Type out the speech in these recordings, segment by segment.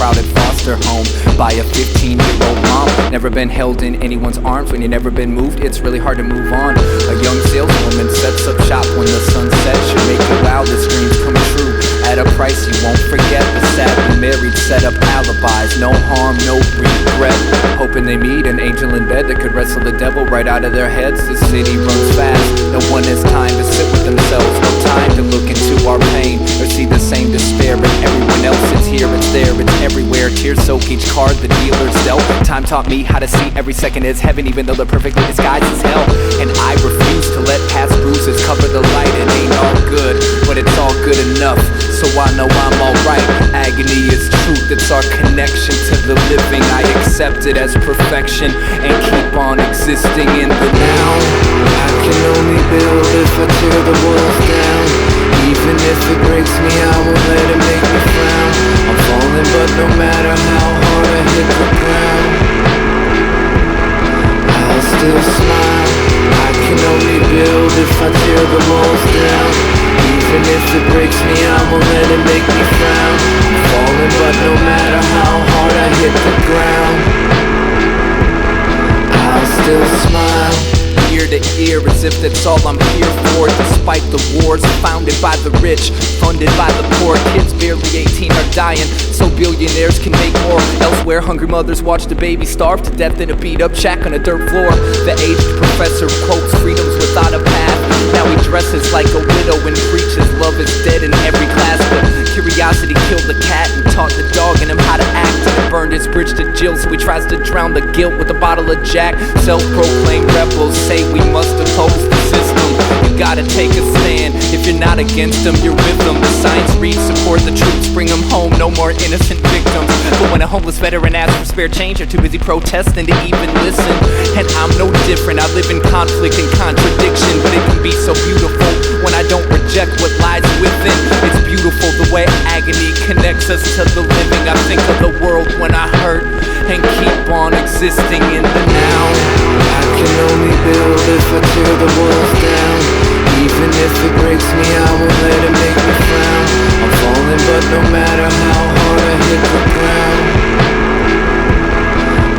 crowded foster home by a 15-year-old mom. Never been held in anyone's arms. When you've never been moved, it's really hard to move on. A young saleswoman sets up shop when the sun sets. Should make your wildest dreams come true at a price you won't forget. The sadly married set up alibis, no harm, no regret, hoping they meet an angel in bed that could wrestle the devil right out of their heads. The city runs fast, no one has time to sit with themselves, no time to look into our pain or see the same despair. But everyone else, it's here, it's there, it's everywhere. Tears soak each card the dealer's dealt. Time taught me how to see every second as heaven, even though they're perfectly disguised as hell. And I refuse to let past bruises cover the light. It ain't all good, but it's all good enough, so I know I'm alright. Agony is truth, it's our connection to the living. I accept it as perfection and keep on existing in the now. I can only build if I tear the walls down. Even if it breaks me, I won't let it make me frown. I'm falling, but no matter how hard I hit the ground, I'll still smile. I can only build if I tear the walls down. Even if it breaks me, I won't let it make me frown. I'm falling, but no matter how hard I hit the ground, I'll still smile. Ear to ear, as if that's all I'm here for. Despite the wars founded by the rich, funded by the poor, kids barely 18 are dying, so billionaires can make more. Elsewhere, hungry mothers watch the baby starve to death in a beat-up shack on a dirt floor. The aged professor quotes freedoms without a path. Now he dresses like a widow and preaches love is dead in every class. But curiosity killed the cat and taught the dog in him how to act. And it burned his bridge to Jill, so he tries to drown the guilt with a bottle of Jack. Self-proclaimed rebels say we must oppose the system. You gotta take a stand. If you're not against them, you're with them. The signs read support the troops, bring them home, no more innocent victims. But when a homeless veteran asks for spare change, they're too busy protesting to even listen. And I'm no different, I live in conflict and contradiction. But it can be so beautiful when I don't reject what lies within. It's beautiful the way agony connects us to the living. I think of the world when I hurt and keep on existing in the now. I can only build if I tear the walls down. Even if it breaks me, I won't let it make me frown. I'm falling, but no matter how hard I hit the ground,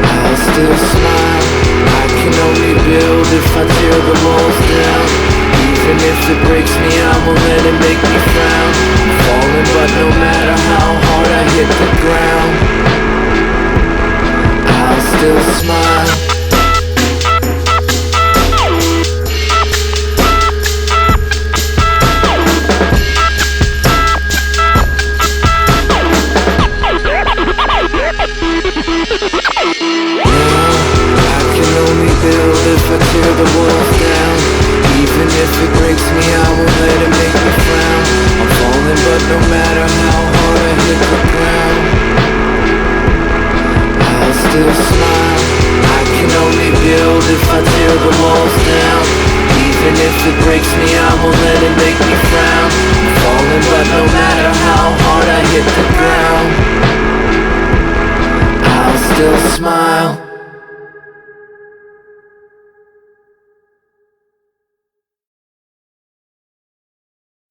I'll still smile. I can only build if I tear the walls down. Even if it breaks me, I won't let it make me frown. I'm falling, but no matter how hard I hit the ground, I'll still smile. If I tear the walls down, even if it breaks me, I won't let it make me frown. I'm falling, but no matter how hard I hit the ground, I'll still smile. I can only build if I tear the walls down. Even if it breaks me, I won't let it make me frown. I'm falling, but no matter how hard I hit the ground, I'll still smile.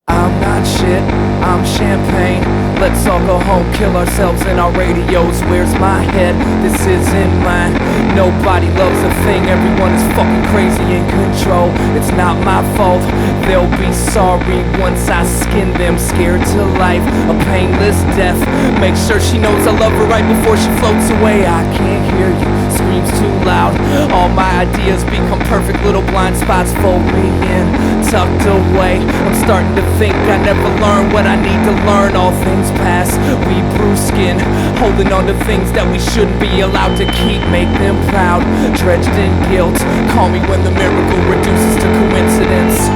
I'm not shit, I'm champagne. Let's all go home, kill ourselves in our radios. Where's my head? This isn't mine. Nobody loves a thing, everyone is fucking crazy in control. It's not my fault, they'll be sorry once I skin them. Scared to life, a painless death. Make sure she knows I love her right before she floats away. I can't hear you, screams too loud. All my ideas become perfect little blind spots. Fold me in, tucked away. I'm starting to think I never learned what I need to learn. All things pass, we bruise skin, holding on to things that we shouldn't be allowed to keep. Make them proud, dredged in guilt. Call me when the miracle reduces to coincidence.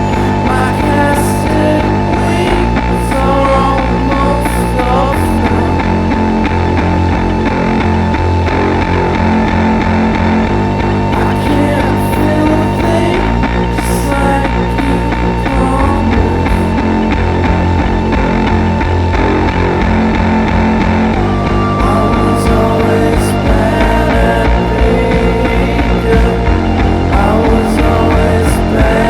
My casted wings are almost off now. I can't feel a thing, just like you promised. I was always bad at being good. I was always bad.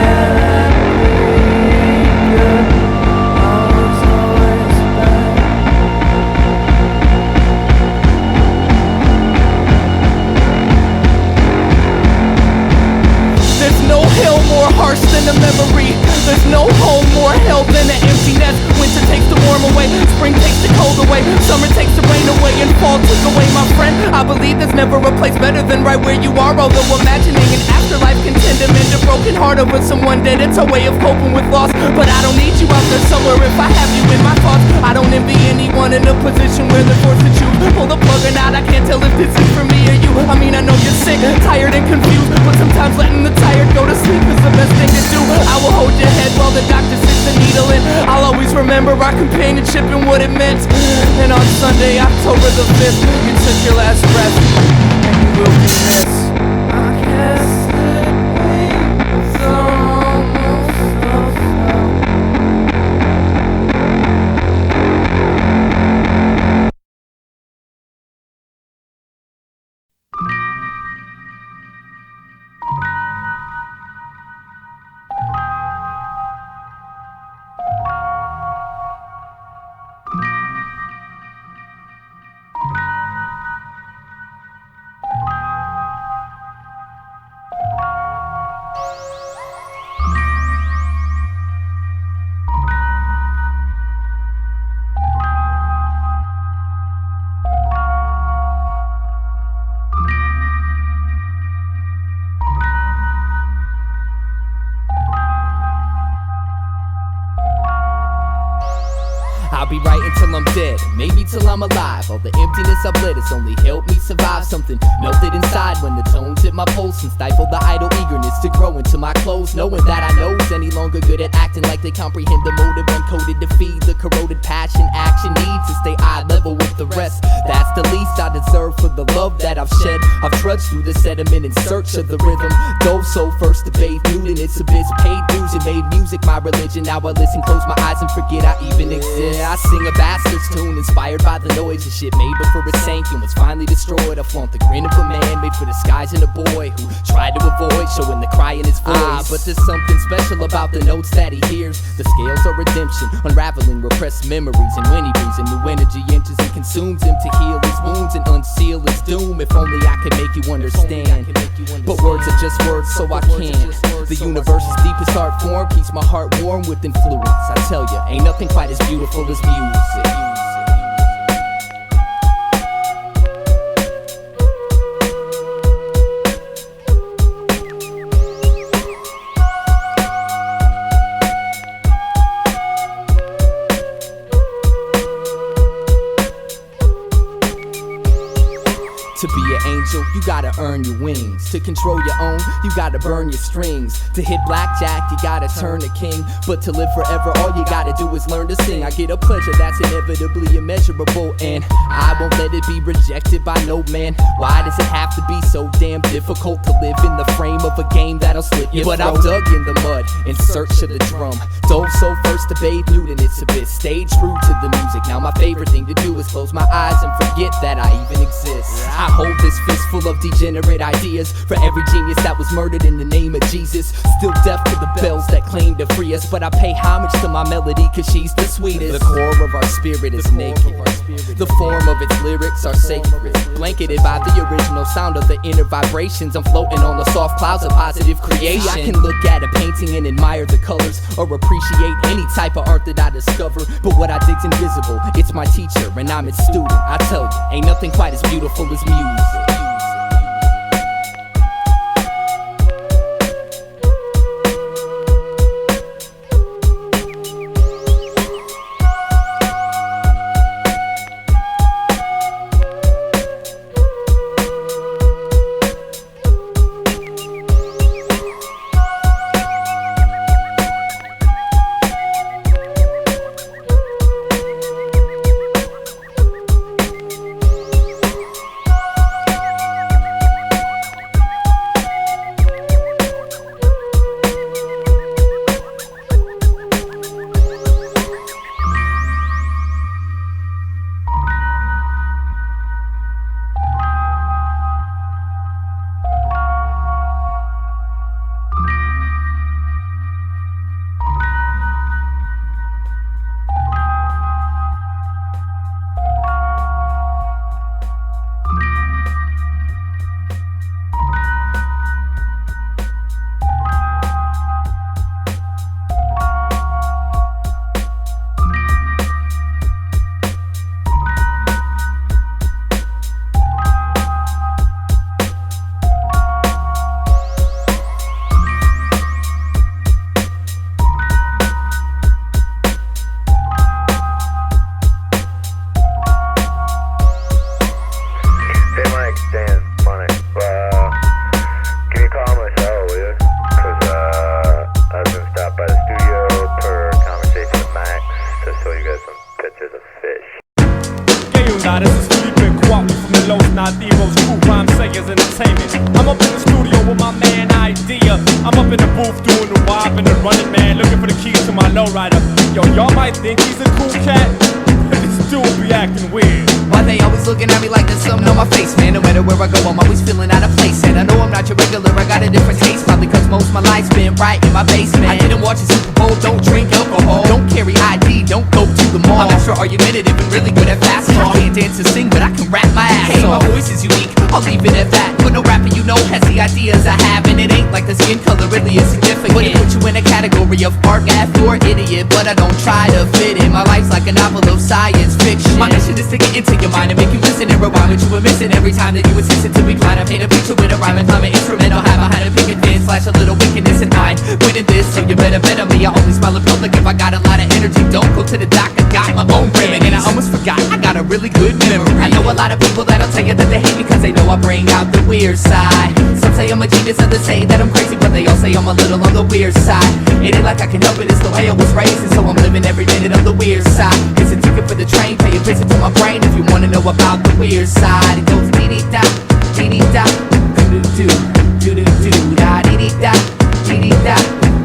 harsh than a memory. There's no home more hell than an empty nest. Winter takes the warm away, spring takes the cold away, summer takes the rain away, and fall took away my friend. I believe there's never a place better than right where you are. Although imagining an afterlife can tend to mend a broken heart over someone dead, it's a way of coping with loss. But I don't need you out there somewhere if I have you in my thoughts. I don't envy anyone in a position where they're forced to choose. Pull the plug or not, I can't tell if this is for me or you. I mean, I know you're sick, tired and confused, but sometimes letting the tired go to sleep is the best thing to do. I will hold your head while the doctor sticks the needle in. I'll always remember our companionship and what it meant. And on Sunday, October the 5th, you took your last breath, and you will be missed. I guess that we almost lost. I'll be writing till I'm dead, maybe till I'm alive. All the emptiness I've let, it's only helped me survive. Something melted inside when the tones hit my pulse and stifled the idle eagerness to grow into my clothes. Knowing that I know's any longer good at acting like they comprehend the motive uncoded to feed the corroded passion. Action needs to stay eye level with the rest. That's the least I deserve for the love that I've shed. I've trudged through the sediment in search of the rhythm. Dove so first to bathe nude in its abyss. Paid dues and made music my religion. Now I listen, close my eyes and forget I even exist. I sing a bastard's tune inspired by the noise of shit made before it sank and was finally destroyed. I flaunt the grin of a man made for disguising a boy who tried to avoid showing the cry in his voice. But there's something special about the notes that he hears. The scales are redemption, unraveling repressed memories. And when he brings a new energy, enters and consumes him to heal his wounds and unseal his doom. If only I could make you understand. But words are just words, so I can't. The universe's deepest art form keeps my heart warm with influence. I tell ya, ain't nothing quite as beautiful as music. To be an angel, you gotta earn your wings. To control your own, you gotta burn your strings. To hit blackjack, you gotta turn a king. But to live forever, all you gotta do is learn to sing. I get a pleasure that's inevitably immeasurable, and I won't let it be rejected by no man. Why does it have to be so damn difficult to live in the frame of a game that'll slip your throat? But I've dug in the mud in search of the drum. Dove so first to bathe nude in its abyss. Stayed true to the music. Now my favorite thing to do is close my eyes and forget that I even exist. I hold this fistful of degenerate ideas for every genius that was murdered in the name of Jesus. Still deaf to the bells that claim to free us, but I pay homage to my melody cause she's the sweetest. The core of our spirit is naked. The form of its lyrics are sacred, blanketed by the original sound of the inner vibrations. I'm floating on the soft clouds of positive creation. I can look at a painting and admire the colors, or appreciate any type of art that I discover. But what I dig's invisible, it's my teacher and I'm its student. I tell you, ain't nothing quite as beautiful as music. doing the wop and the running man, looking for the keys to my lowrider. Yo, y'all might think he's a cool cat, but this dude be acting weird. Why they always looking at me like there's something on my face, man? No matter where I go, I'm always feeling out of place. And I know I'm not your regular, I got a different taste. Probably cause most of my life's been right in my basement. I didn't watch a Super Bowl, don't drink alcohol, don't carry ID, don't go to the mall. I'm extra argumentative and really good at fast talk. I can't dance or sing, but I can rap my ass off. My voice is unique, I'll leave it at that. But no rapper you know has the ideas I have. And it ain't like the skin color really is significant. But it puts you in a category of art gaff or idiot. But I don't try to fit in, my life's like a novel of science fiction. My mission is to get into your mind and make you listen and rewind what you were missing every time that you insist to be blind. I paint a picture with a rhyme and climb an instrumental. Have behind a picket fence, slash a little wickedness in mind. Winning this, so you better bet on me. I only smile in public if I got a lot of energy. Don't go to the doc, I got my own remedy. And I almost forgot, I got a really good memory. I know a lot of people that'll tell you that they hate me cause they know I bring out the weird side. Some say I'm a genius, others say that I'm crazy, but they all say I'm a little on the weird side. It ain't like I can help it, it's the way I was raised, and so I'm living every minute on the weird side. It's a ticket for the train, pay a visit to my brain if you wanna know about the weird side. It goes dee-dee-da, dee-dee-da, doo-doo-doo, doo-doo-doo, da dee-dee-da, dee-dee-da,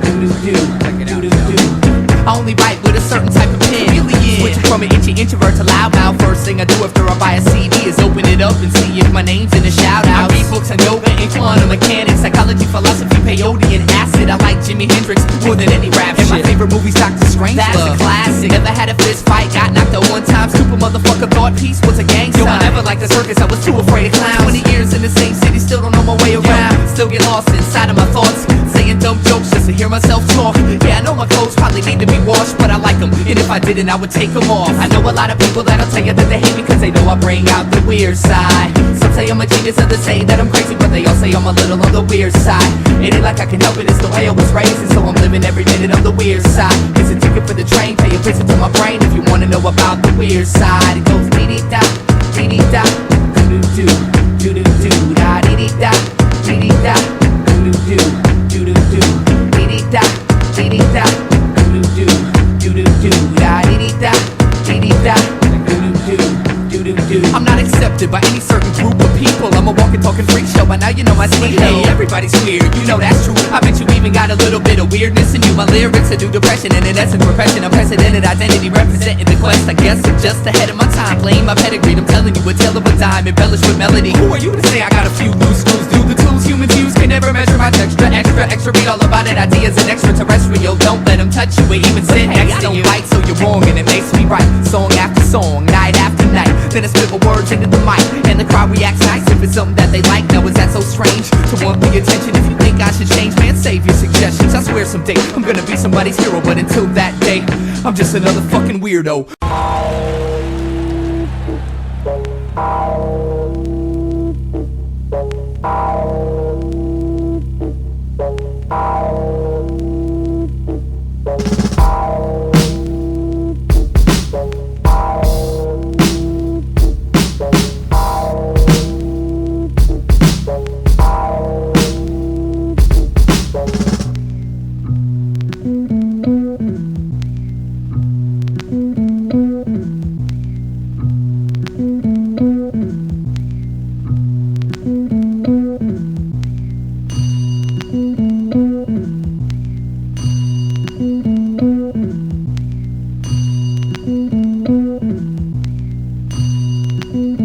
doo-doo-doo, doo-doo-doo. I only write with a certain type of pen. Switching from an introvert to loudmouth. First thing I do after I buy a CD is open it up and see if my name's in the shout-out. I read books on yoga and quantum mechanics, psychology, philosophy, peyote, and acid. I like Jimi Hendrix more than any rap shit. And my favorite movie's Dr. Strange. That's a classic. Never had a fist fight, got knocked out one time. Stupid motherfucker thought peace was a gang sign. Yo, I never liked the circus, I was too afraid of clowns. 20 years in the same city, still don't know my way around. Still get lost inside of my thoughts, saying dumb jokes just to hear myself talk. Yeah, I know my clothes probably need to be washed, but I like them, and if I didn't, I would take them off. I know a lot of people that'll tell you that they hate me cause they know I bring out the weird side. Some say I'm a genius, others say that I'm crazy, but they all say I'm a little on the weird side. It ain't like I can help it, it's the way I was raised, and so I'm living every minute on the weird side. It's a ticket for the train, pay a visit to my brain if you wanna know about the weird side. It goes dee-dee-da, dee-dee-da, doo-doo-doo, doo-doo-doo, da dee-dee-da, dee-dee-da, doo-doo-doo, doo-doo-doo, dee-dee-da, dee-dee-da, doo-doo-doo, doo-doo-doo, da dee-dee-da, dee-dee-da, doo-doo-doo, doo-doo-doo. I'm not accepted by any certain group of people. I'm a walking, talking freak show, but now you know my speed. Hey, everybody's weird, you know that's true. I bet you even got a little bit of weirdness in you. My lyrics are due depression, and in essence repression. Unprecedented identity representing the quest. I guess I'm just ahead of my time, playing my pedigree. I'm telling you a tale of a dime, embellished with melody. Who are you to say I got a few loose screws? Do the tools humans use can never measure my texture. Extra, read all about it. Ideas and extraterrestrial. Don't let them touch you or even sit next to you. I don't like, so you're wrong, and it makes me right. Song after song, night after night. Then I spit my words into the mic, and the crowd reacts nice if it's something that they like. Now is that so strange to want the attention? If you think I should change, man, save your suggestions. I swear someday I'm gonna be somebody's hero, but until that day, I'm just another fucking weirdo.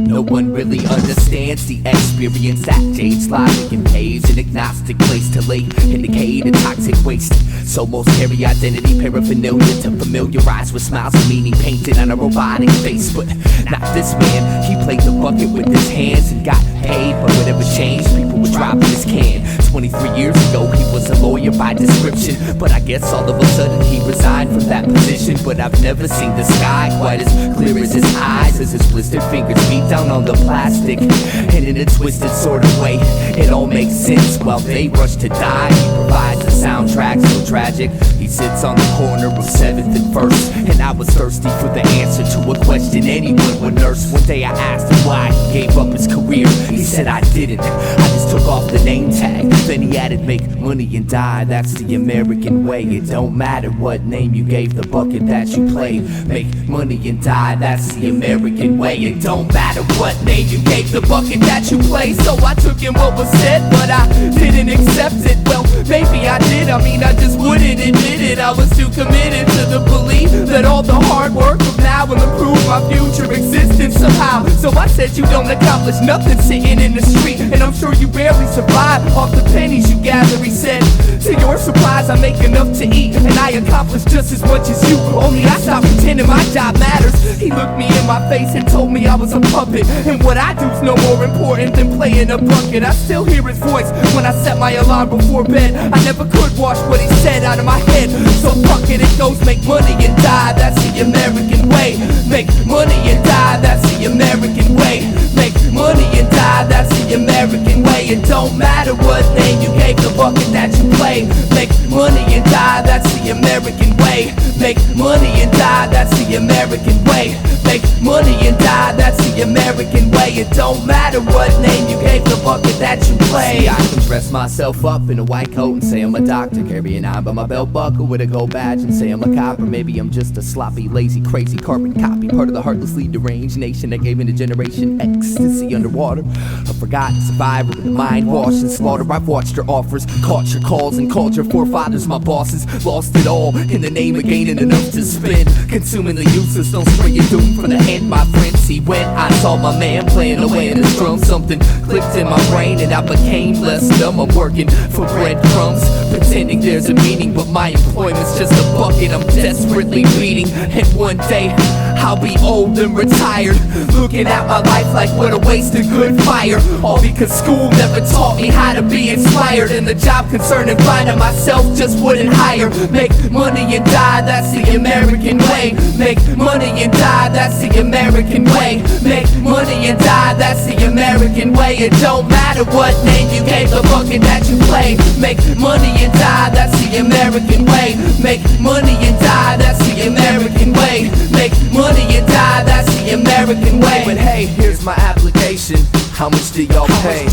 No one really understands the experience that Jade's logic and paves an agnostic place to lay indicate a toxic waste. So most carry identity paraphernalia to familiarize with smiles and meaning painted on a robotic face. But not this man, he played the bucket with his hands and got paid. But whatever changed, people would drop his can. 23 years ago he was a lawyer by description, but I guess all of a sudden he resigned from that position. But I've never seen the sky quite as clear as his eyes, as his blistered fingers beat down on the plastic. And in a twisted sort of way, it all makes sense. While they rush to die, he provides a soundtrack so tragic. He sits on the corner of 7th and 1st, and I was thirsty for the answer to a question anyone would nurse. One day I asked him why he gave up his career. He said I didn't, I just took off the name tag. Then he added, make money and die, that's the American way. It don't matter what name you gave the bucket that you played. Make money and die, that's the American way. It don't matter what name you gave the bucket that you played. So I took in what was said, but I didn't accept it. Well, maybe I did, I mean I just wouldn't admit it. I was too committed to the belief that all the hard work of now will improve my future existence somehow. So I said you don't accomplish nothing sitting in the street, and I'm sure you barely survive off the pennies you gather. He said, to your surprise I make enough to eat, and I accomplish just as much as you, only I stopped pretending my job matters. He looked me in my face and told me I was a puppet, and what I do's no more important than playing a bucket. I still hear his voice when I set my alarm before bed. I never could wash what he said out of my head, so fuck it, it goes make money and die, that's the American way. Make money and die, that's the American way. Make money and die, that's the American way. It don't matter what name you gave the bucket that you play. Make money and die, that's the American way. Make money and die, that's the American way. Make money and die, that's the American way. It don't matter what name you gave the bucket that you play. See, I can dress myself up in a white coat and say I'm a doctor, carry an eye by my belt buckle with a gold badge and say I'm a cop. Or maybe I'm just a sloppy, lazy, crazy carbon copy, part of the heartlessly deranged nation that gave in a generation ecstasy underwater. A forgotten survivor with a mind washed and slaughtered. I've watched your offers, caught your calls, and called your forefathers my bosses. Lost it all in the name of gaining enough to spend, consuming the useless. Don't spray your doom from the hand, my friend. See, when I saw my man playing away in his drum, something clicked in my brain and I became less dumb. I'm working for breadcrumbs, pretending there's a meaning, but my employment's just a bucket I'm desperately beating. And one day I'll be old and retired, looking at my life like what a waste of good fire. All because school never taught me how to be inspired, and the job concerned and finding myself just wouldn't hire. Make money and die, that's the American way. Make money and die, that's the American way. Make money and die, that's the American way. It don't matter what name you gave the bucket that you play. Make money and die, that's the American way. Make money and die, that's the American way. Make money and die, that's the American way. But hey, here's my application. How much do y'all pay?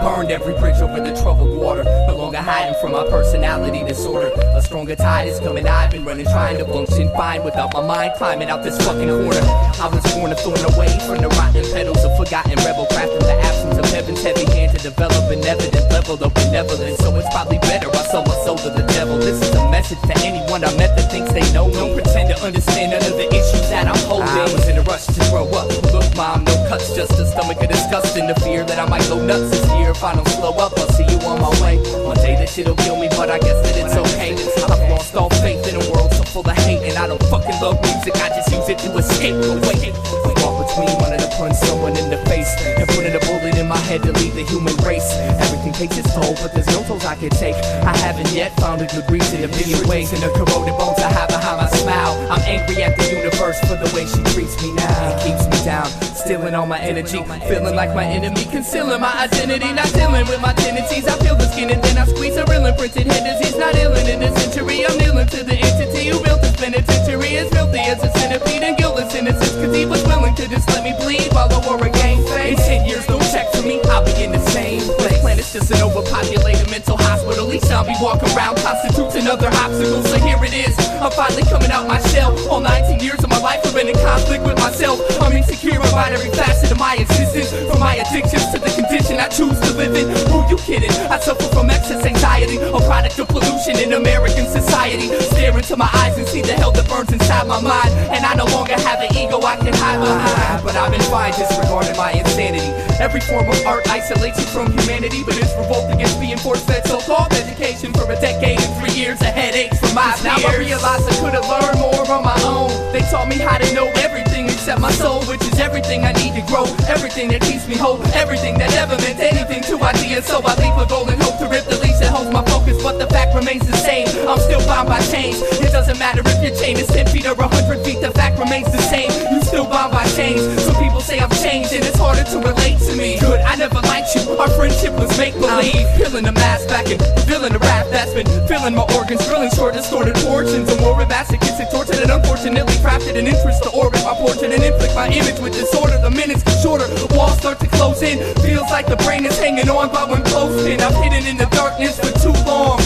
Burned every bridge over the troubled water. No longer hiding from my personality disorder. A stronger tide is coming. I've been running, trying to function fine without my mind climbing out this fucking corner. I was born a thorn away from the rotten petals of forgotten rebel craft in the absence of heaven's heavy hand to develop an evident level of benevolence. So it's probably better I sold my soul to the devil. This is a message to anyone I met that thinks they know me. Don't pretend to understand none of the issues that I'm holding. I was in a rush to grow up. Look, mom, no cuts, just a stomach of disgust and the fear that I might go nuts this year. If I don't slow up, I'll see you on my way. One day that shit'll kill me, but I guess that it's okay. I've lost all faith in a world so full of hate, and I don't fucking love music, I just use it to escape away. I walk between wanting to punch someone in the face and putting a bullet in my head to leave the human race. Everything takes its toll, but there's no tolls I can take. I haven't yet found a good reason to be away. In the corroded bones I have behind my smile, I'm angry at the universe for the way she treats me now. It keeps me down, stealing all my energy, feeling like my enemy, concealing my identity, not dealing with my tendencies. I feel the skin and then I squeeze a real imprinted head disease. Not ill in this century, I'm kneeling to the entity who built this penitentiary. As filthy as a centipede and guiltless innocence, cause he was willing to just let me bleed while the war again fades. In 10 years, no check for me, I'll be in the same place. This planet's just an overpopulated mental hospital. Each zombie walk around constitutes another obstacle. So here it is, I'm finally coming out my shell. All 19 years of my life have been in conflict with myself. I'm insecure about every facet of my existence, from my addictions to the condition I choose to live in. Who you kidding? I suffer from excess anxiety, a product of pollution in American society. Stare into my eyes and see the hell that burns inside my mind, and I no longer have an ego I can hide behind. But I've been fine disregarding my insanity. Every form of art isolates you from humanity, but it's revolt against being forced that so-called education for a decade and 3 years of headaches for my peers. Now I realize I could've learned more on my own. They taught me how to know everything except my soul, which is everything I need to grow, everything that keeps me whole, everything that ever meant anything to ideas. So I leave a golden hope to rip the leash that holds my focus, but the fact remains the same. I'm still bound by chains. It doesn't matter if your chain is 10 feet or 100 feet, the fact remains the same. You still bound by chains. Some people say I've changed and it's harder to relate to me. Good, I never liked you, our friendship was make-believe. Peeling the mask back and revealing the rap that's been filling my organs, drilling short distorted portions of morbid masochistic torture that unfortunately crafted an interest to orbit my portrait and inflict my image with disorder. The minutes get shorter, walls start to close in. Feels like the brain is hanging on by one clothespin. I've hidden in the darkness for too long.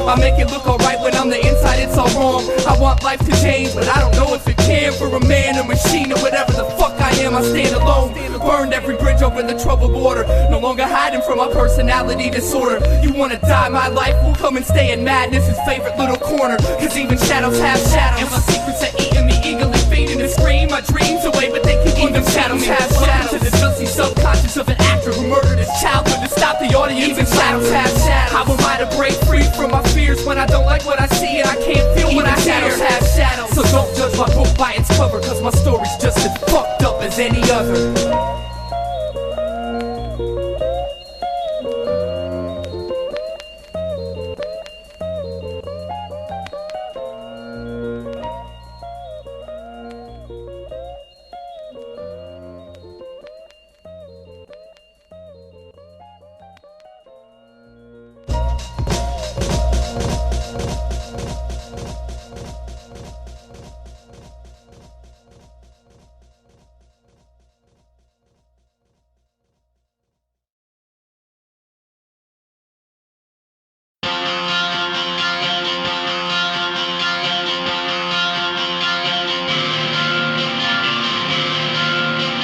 I make it look alright when on the inside it's all wrong. I want life to change, but I don't know if it can. For a man, a machine, or whatever the fuck I am, I stand alone. Burned every bridge over the troubled water. No longer hiding from my personality disorder. You wanna die, my life will come and stay in madness' favorite little corner. Cause even shadows have shadows, and my secrets are eating me, eagerly feeding to scream my dreams away. But they can even shadows have shadows. To the dusty subconscious of an actor who murdered his childhood to stop the audience. Even shadows have shadows. How am I to break free from my fears when I don't like what I see and I can't feel what I hear? Shadows have shadows. So don't judge my book by its cover, cause my story's just as fucked up as any other.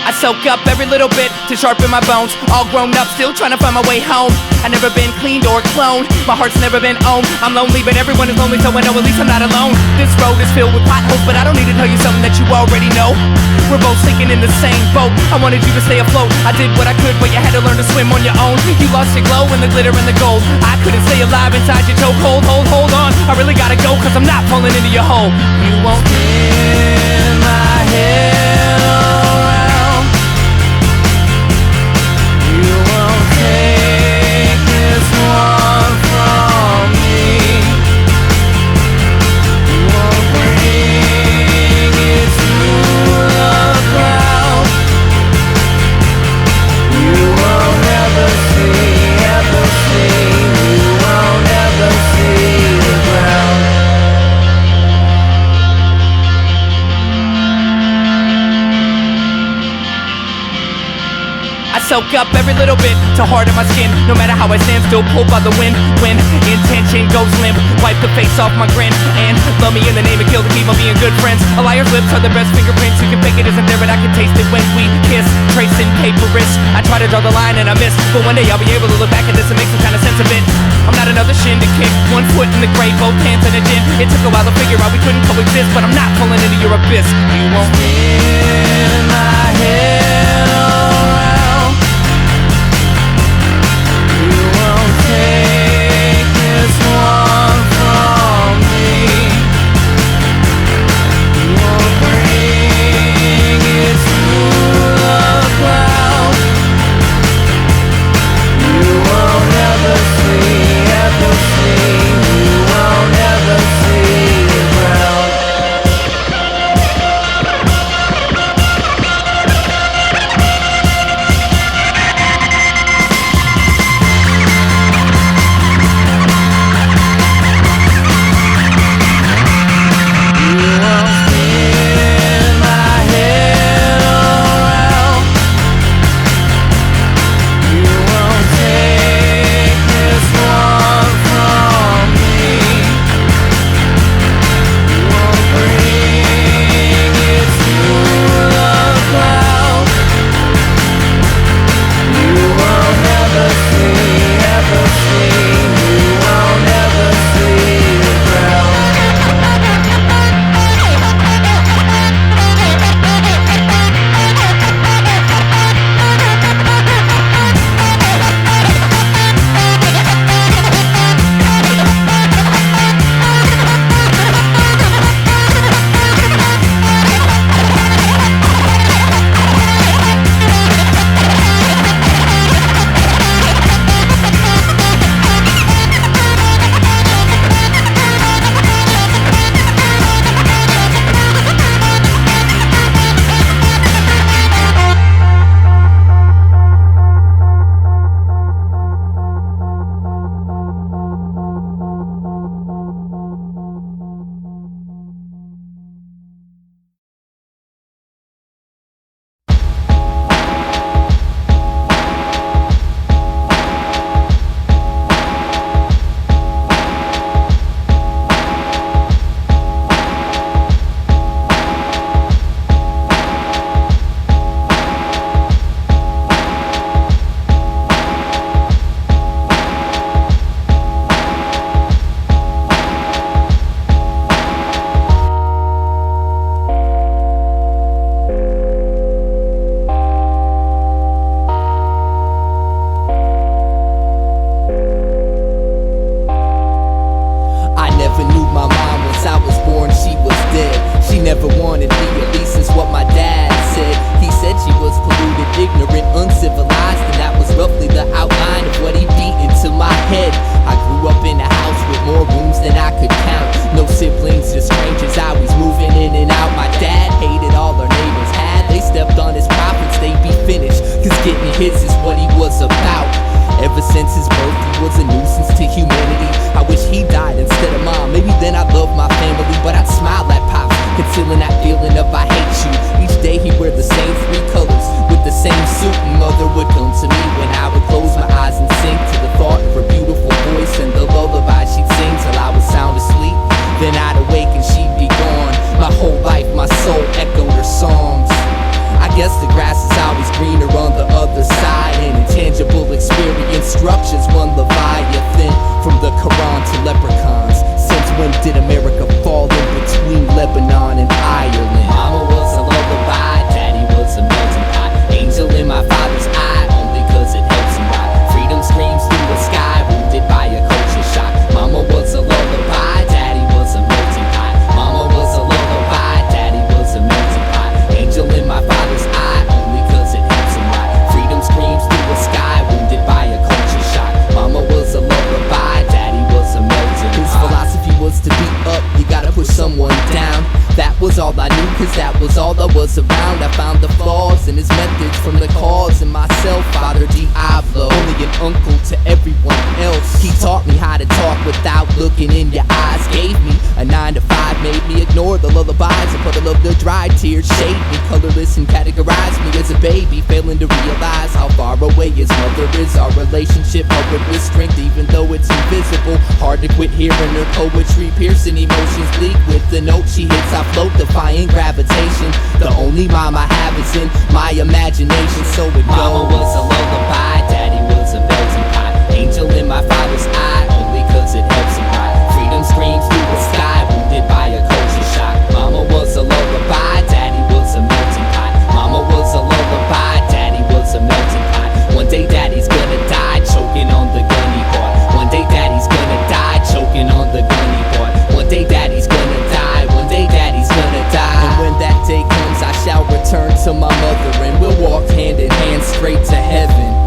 I soak up every little bit to sharpen my bones. All grown up, still trying to find my way home. I've never been cleaned or cloned. My heart's never been owned. I'm lonely, but everyone is lonely, so I know at least I'm not alone. This road is filled with potholes, but I don't need to tell you something that you already know. We're both sinking in the same boat. I wanted you to stay afloat. I did what I could, but you had to learn to swim on your own. You lost your glow and the glitter and the gold. I couldn't stay alive inside your chokehold. Hold on. I really gotta go, cause I'm not falling into your hole. You won't spin my head around. You won't take this one from me. You won't bring it to the ground. You will never see. You will never see the ground. soak up every little bit to harden my skin. No matter how I stand, still pulled by the wind. When intention goes limp, wipe the face off my grin. And love me in the name of kill to keep on being good friends. A liar's lips are the best fingerprints. You can fake it isn't there, but I can taste it when we kiss. Tracing paper wrists, I try to draw the line and I miss. But one day I'll be able to look back at this and make some kind of sense of it. I'm not another shin to kick, one foot in the grave, both hands in a gin. It took a while to figure out we couldn't coexist, but I'm not falling into your abyss. You won't spin my head around. You won't take this one from me. You won't bring it to the ground. You won't ever see. You won't ever see the ground. uncle to everyone else. He taught me how to talk without looking in your eyes. Gave me a 9 to 5, made me ignore the lullabies. A puddle of the dry tears shade me colorless and categorized me as a baby, failing to realize how far away his mother is. Our relationship covered with strength even though it's invisible. Hard to quit hearing her poetry, piercing emotions leak with the note she hits. I float defying gravitation. The only mom I have is in my imagination, so it goes. Mama was a lullaby, daddy was a melting pot. Angel in my father's eye, only cause it helps him ride. Freedom screams through the sky, wounded by a culture shock. Mama was a lullaby, daddy was a melting pot. Mama was a lullaby, daddy was a melting pot. One day daddy's gonna die, choking on the gunny part. One day daddy's gonna die, choking on the gunny part. One day daddy's gonna die, one day daddy's gonna die. And when that day comes, I shall return to my mother, and we'll walk hand in hand straight to heaven.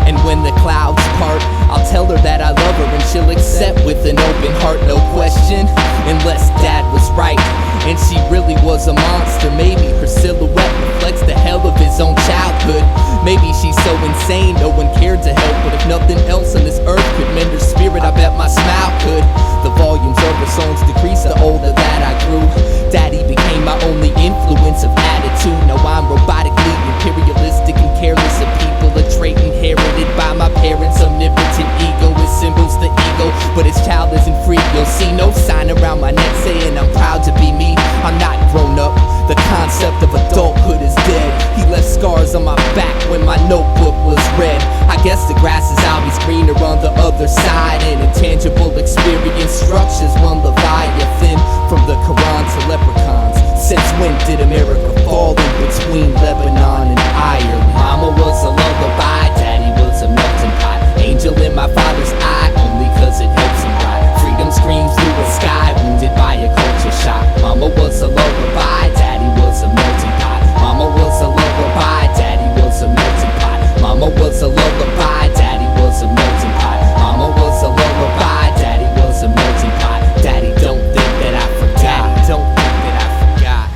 And when the clouds part, I'll tell her that I love her, and she'll accept with an open heart, no question. Unless dad was right, and she really was a monster. Maybe her silhouette reflects the hell of his own childhood. Maybe she's so insane no one cared to help, but if nothing else on this earth could mend her spirit, I bet my smile could. The volumes of her songs decreased the older that I grew. Daddy became my only influence of attitude. Now I'm robotically imperialistic and careless of people, a trait inherited by my parents' omnipotent ego. It symbols the ego, but its child isn't free. You'll see no sign around my neck saying I'm proud to be me. I'm not grown up, the concept of adulthood is dead. He left scars on my back when my notebook was read. I guess the grass is always greener on the other side, and intangible experience structures one Leviathan. From the Quran to leprechauns, since when did America fall in between Lebanon and Ireland? Mama was a lullaby, daddy was a melting pot. Angel in my father's eye, only cause it helps him ride. Freedom screams through the sky, wounded by a culture shock. Mama was a lullaby, daddy was a melting pot. Mama was a lullaby, daddy was a melting pot. Mama was a lullaby, daddy was a melting pot. Mama was a lullaby, daddy was a melting pot. Daddy, don't think that I forgot. Don't think that I forgot.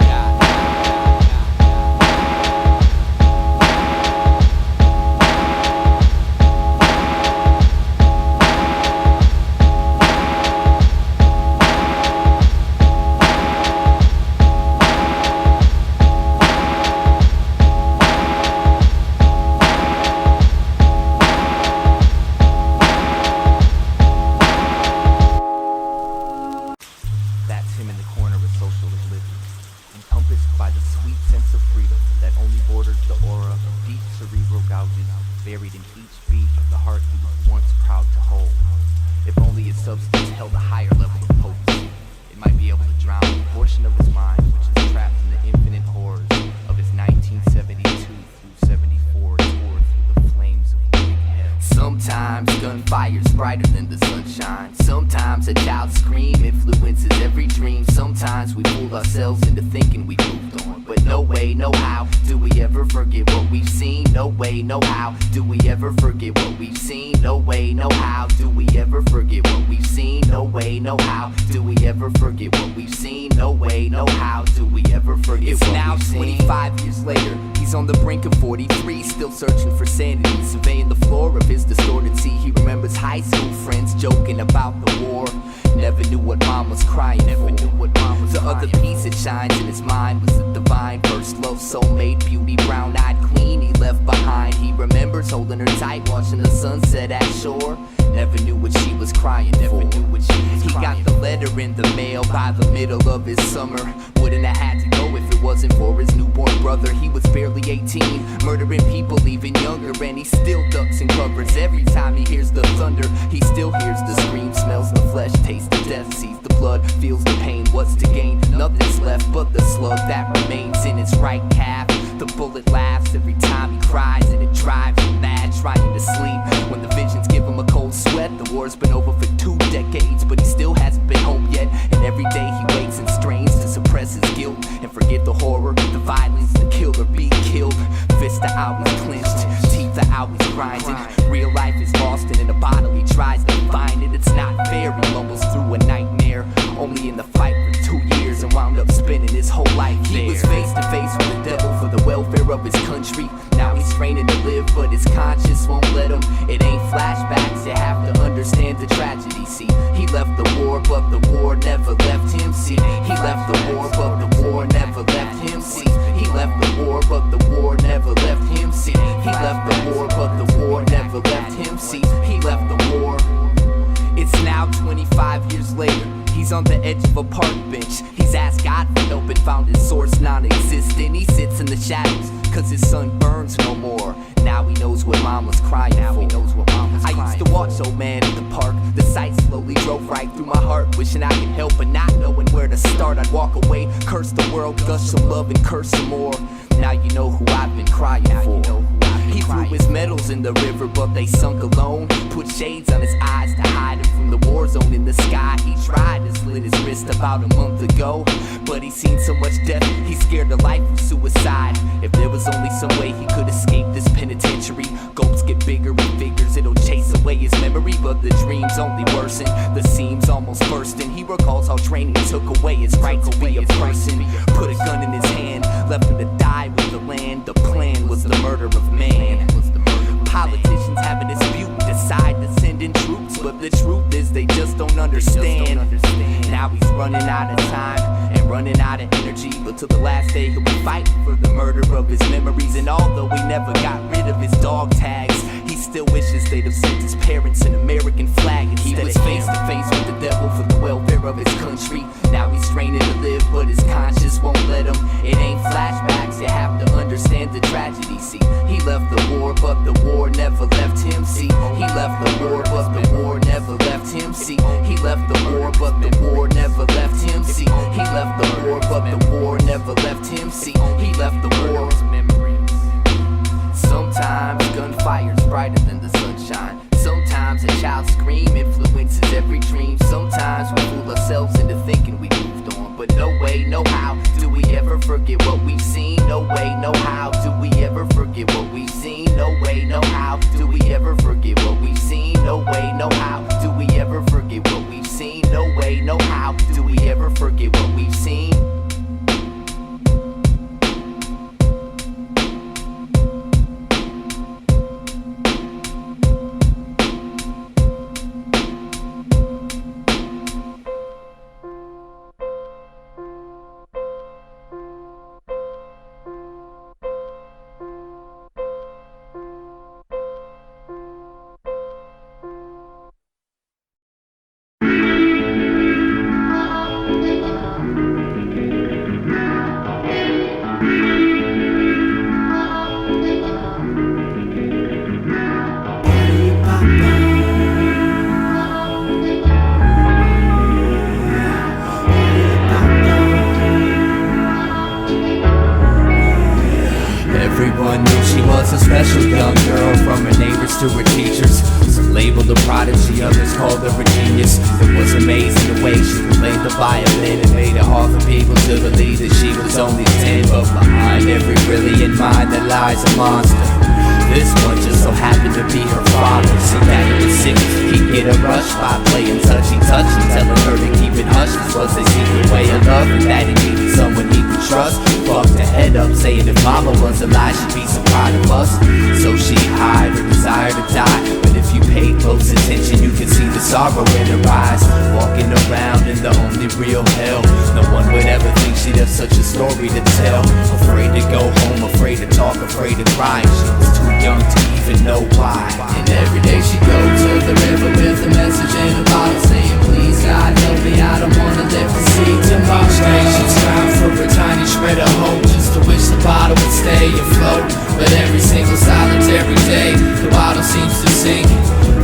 That's him in the corner of social oblivion, encompassed by the sweet sense of freedom that only borders the aura of deep cerebral gouges buried in each beat of the heart he was once proud to hold. If only his substance held a higher level of potency, it might be able to drown a portion of his mind which is trapped in the infinite horrors of his 1972 through 74 tour through the flames of living hell. Sometimes gunfire's brighter than the sunshine. Sometimes a child's scream influences every dream. Sometimes we fool ourselves into thinking we moved on, but no way, no how do we ever forget what we've seen. No way, no how do we ever forget what we've seen. No way, no how do we ever forget what we've seen. No way, no how do we ever forget what we've seen. No way, no how do we ever forget what we've seen. It's now 25 years later, he's on the brink of 43, still searching for sanity, surveying the floor of his distorted sea. He remembers high school friends joking about the war. Never knew what mom was crying. Never knew what mom was. The other piece that shines in his mind was the divine first love, soulmate, beauty, brown-eyed queen he left behind. He remembers holding her tight, watching the sunset at shore. Never knew what she was crying for. Never knew what she was crying. He got the letter in the mail by the middle of his summer. Wouldn't have had to go if it wasn't for his newborn brother. He was barely 18, murdering people even younger, and he still ducks and covers. Every time he hears the thunder, he still hears the scream, smells the flesh, tastes the death, sees the blood, feels the pain. What's to gain? Nothing's left but the slug that remains in his right calf. The bullet laughs every time he cries, and it drives him mad trying to sleep. When the visions give him a cold sweat, the war's been over for 2 decades, but he still hasn't been home yet. And every day he waits and strains to suppress his guilt and forget the horror, the violence, the kill or be killed. Fists are always clenched, teeth are always grinding. Real life is lost, and in a bottle he tries to find it. It's not fair, he mumbles through a nightmare, only in the fight for 2 years and wound up spending his whole life there. He was face to face with the devil for the welfare of his country. Now he's training to live, but his conscience won't let him. It ain't flashbacks, but the war never left him. See, he left the war, but the war never left him. See, he left the war, but the war never left him. See, he left the war, but the war never left him. See, he left the war. It's now 25 years later. He's on the edge of a park bench. He's asked God for help and found his source non-existent. He sits in the shadows, cause his sun burns no more. Now he knows what mom was crying for. I used to watch old man in the park. The sight slowly drove right through my heart, wishing I could help, but not knowing where to start. I'd walk away, curse the world, gush some love and curse some more. Now you know who I've been crying for. He threw his medals in the river, but they sunk alone. Put shades on his eyes to hide him from the war zone in the sky. He tried to slit his wrist about a month ago, but he's seen so much death, he's scared to life of suicide. If there was only some way he could escape this penitentiary. Gulps get bigger and figures it'll chase away his memory, but the dreams only worsen, the seams almost bursting. He recalls how training took away his right to be a person. Put a gun in his hand, left him to die with the land. The plan was the murder of man. Politicians have a dispute and decide to send in troops, but the truth is they just don't understand. Now he's running out of time and running out of energy, but till the last day he'll be fighting for the murder of his memories. And although he never got rid of his dog tags, he still wishes they'd have sent his parents an American flag instead. He was face to face with the devil for the welfare of his country. Now he's straining to live, but his conscience won't let him. It ain't flashbacks, you have to understand the tragedy. See, he left the war, but the war never left him. See, he left the war, but the war never left him. See, he left the war, but the war never left him. See, he left the war, but the war never left him. See, he left the war. Sometimes gunfire's brighter than the sunshine. Sometimes a child's scream influences every dream. Sometimes we fool ourselves into thinking we moved on, but no way, no how do we ever forget what we've seen. No way, no how do we ever forget what we've seen. No way, no how do we ever forget what we've seen. No way, no how do we ever forget what we've seen. No way, no how do we ever forget what we've seen. Everyone knew she was a special young girl, from her neighbors to her teachers. Some labeled a prodigy, others called her a genius. It was amazing the way she played the violin. It made it hard for people to believe that she was only 10. But behind every brilliant mind there lies a monster. This one just so happened to be her father. See, Daddy was sick, he'd get a rush by playing touchy-touch and telling her to keep it hush. This was a secret way of love, and Daddy needed someone he could trust. Fucked her head up, saying if Mama was alive, she'd be so proud of us. So she hid her desire to die, but if you paid close attention, you could see the sorrow in her eyes. Walking around in the only real hell, no one would ever think she'd have such a story to tell. Afraid to go home, afraid to talk, afraid to cry. She was too young to even know why. And every day she go to the river with a message in a bottle, saying please God help me, I don't wanna live to see tomorrow. Each day she's trying for a tiny shred of hope, just to wish the bottle would stay afloat. But every single solitary day the bottle seems to sink.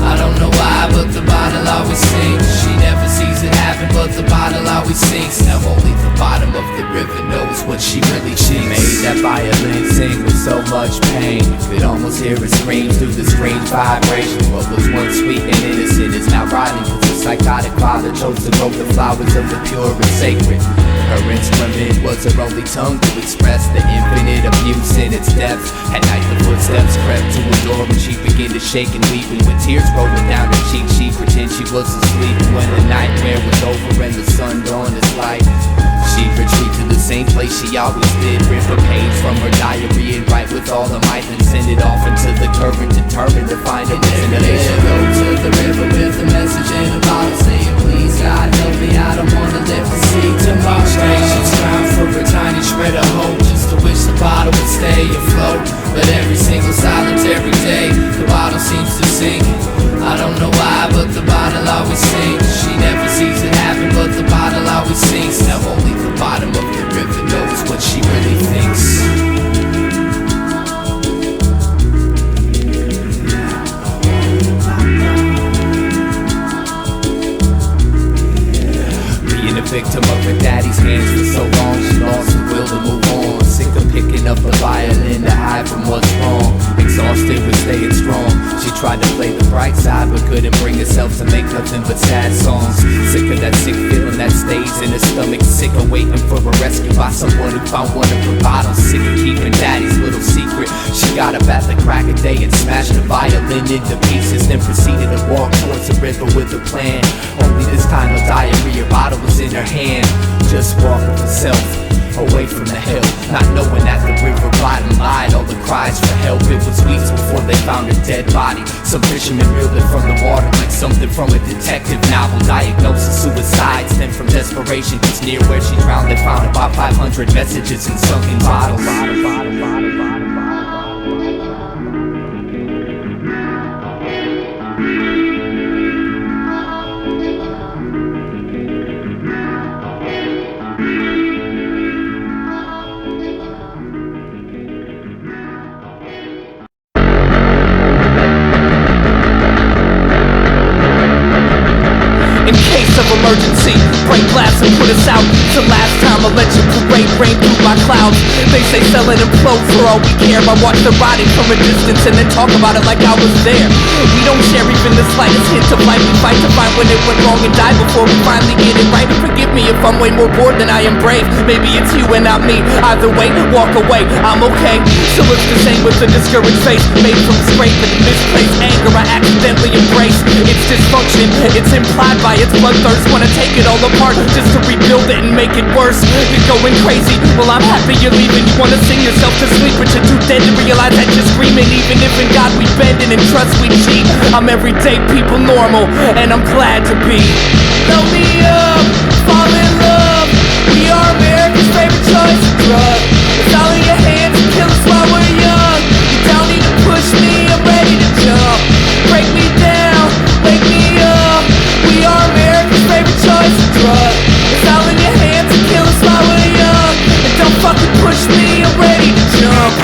I don't know why, but the bottle always sinks. She never sees it happen, but the bottle always sinks. Now only the bottom of the river knows what she really She thinks. made that violin sing with so much pain, could almost hear her screams through the strange vibration. What was once sweet and innocent is now rotting, cause the psychotic father chose to grow the flowers of the pure and sacred. Her instrument was her only tongue to express the infinite abuse in its depths. At night the footsteps crept to her door and she began to shake and weep, and with tears rolling down her cheek she pretended she was asleep. When the nightmare was over and the sun dawned its light, she'd retreat to the same place she always did, rip a page from her diary and write with all her might, and send it off into the current, determined to find a Every day she destination. go to the river with a message in a bottle, saying please God help me, victim of her daddy's hands for so long, she lost her will to move on. Sick of picking up the violin to hide from what's wrong. Exhausted with staying strong, she tried to play the bright side but couldn't bring herself to make nothing but sad songs. Sick of that sick feeling that stays in her stomach. Sick of waiting for a rescue by someone who found one of her bottles. Sick of keeping daddy's little secret. She got up at the crack of day and smashed the violin into pieces, then proceeded to walk towards the river with a plan. Only this time no diarrhea bottle was in her hand. Just walking for self, away from the hell, not knowing that the river bottom lied. All the cries for help, it was weeks before they found her dead body. Some fishermen reeled it from the water like something from a detective novel. Diagnosis suicide stemmed from desperation, cause near where she drowned they found about 500 messages in sunken bottles. Emergency, break glass and put us out. It's the last time I let you parade rain through my clouds. They say sell and implode for all we care. I watch the rotting from a distance and then talk about it like I was there. We don't share even the slightest hint of life. We fight to find when it went wrong and die before we finally get it right. Forgive me if I'm way more bored than I am brave. Maybe it's you and not me. Either way, walk away, I'm okay. Still looks the same with a discouraged face, made from scrape and misplaced anger I accidentally embrace. It's dysfunction, it's implied by its bloodthirst. Wanna take it all apart just to rebuild it and make it worse. You're going crazy, well I'm happy you're leaving. You wanna sing yourself to sleep but you're too dead to realize that you're screaming. Even if in God we bend and in trust we cheat, I'm everyday people normal and I'm glad to be. Fill me up, fall in love. We are America's favorite choice of drug. It's all in your hands, kill us while we're young. You don't need to push me, I'm ready to jump. Break me down, wake me up. We are America's favorite choice of drug. It's all in your hands to kill us while we're young. And don't fucking push me, I'm ready to jump.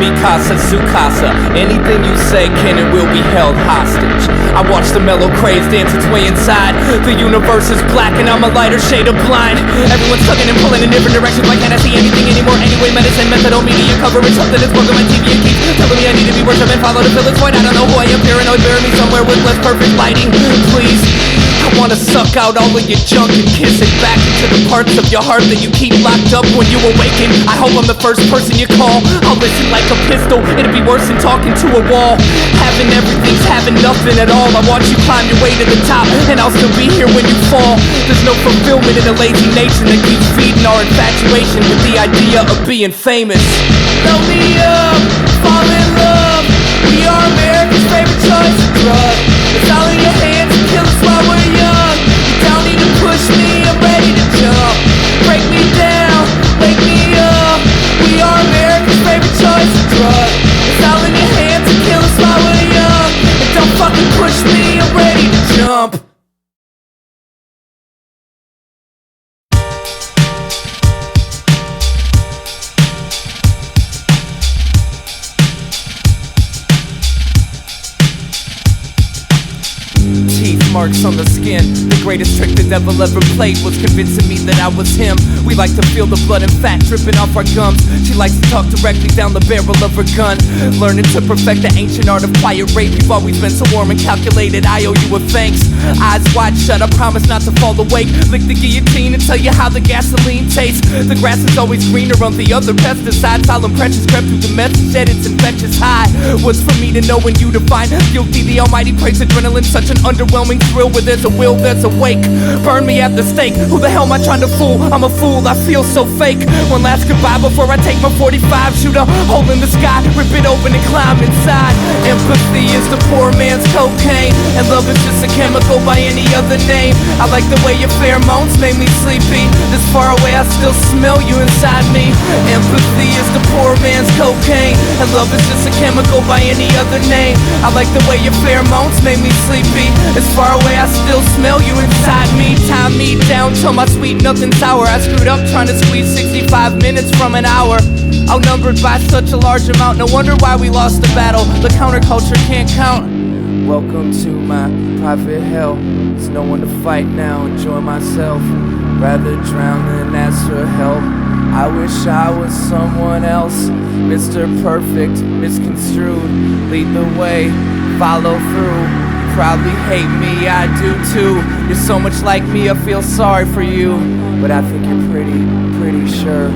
Mikasa, Tsukasa, anything you say can and will be held hostage. I watch the mellow craze dance its way inside. The universe is black and I'm a lighter shade of blind. Everyone's tugging and pulling in different directions. Why can't I see anything anymore? Anyway, medicine, methadone, media coverage, something that's broken my TV and keeps telling me I need to be worshipped and follow the village point. I don't know who I am, paranoid, bury me somewhere with less perfect lighting. Please, I wanna suck out all of your junk and kiss it back into the parts of your heart that you keep locked up when you awaken. I hope I'm the first person you call. I'll listen like a pistol, it'll be worse than talking to a wall. Having everything's having nothing at all. I watch you climb your way to the top, and I'll still be here when you fall. There's no fulfillment in a lazy nation that keeps feeding our infatuation with the idea of being famous. Fill me up, fall in love. We are America's favorite choice of drug. It's all in your hands to kill us while we're young. You don't need to push me, I'm ready to jump. Break me down, wake me up. We are America's favorite choice of drug. It's all in your hands to kill us while we're young. And don't fucking push me, I'm ready to jump. Marks on the skin. The greatest trick the devil ever played was convincing me that I was him. We like to feel the blood and fat dripping off our gums. She likes to talk directly down the barrel of her gun. Learning to perfect the ancient art of quiet rape. You've always been so warm and calculated, I owe you a thanks. Eyes wide shut, I promise not to fall awake. Lick the guillotine and tell you how the gasoline tastes. The grass is always greener on the other pesticides. Solemn precious crept through the mess and shed its infectious high. What's for me to know and you to find? Guilty, the almighty praise adrenaline, such an underwhelming thrill. Where there's a will, there's a wake. Burn me at the stake. Who the hell am I trying to fool? I'm a fool, I feel so fake. One last goodbye before I take my 45. Shoot a hole in the sky, rip it open and climb inside. Empathy is the poor man's cocaine, and love is just a chemical by any other name. I like the way your pheromones make me sleepy. This far away I still smell you inside me. Empathy is the poor man's cocaine, and love is just a chemical by any other name. I like the way your pheromones make me sleepy. As far away I still smell you inside me. Tie me down till my sweet nothing's sour. I screwed up trying to squeeze 65 minutes from an hour. Outnumbered by such a large amount, no wonder why we lost the battle. The counterculture can't count. Welcome to my private hell. There's no one to fight now, enjoy myself. Rather drown than ask for help. I wish I was someone else. Mr. Perfect, misconstrued. Lead the way, follow through. Probably hate me, I do too. You're so much like me, I feel sorry for you. But I think you're pretty sure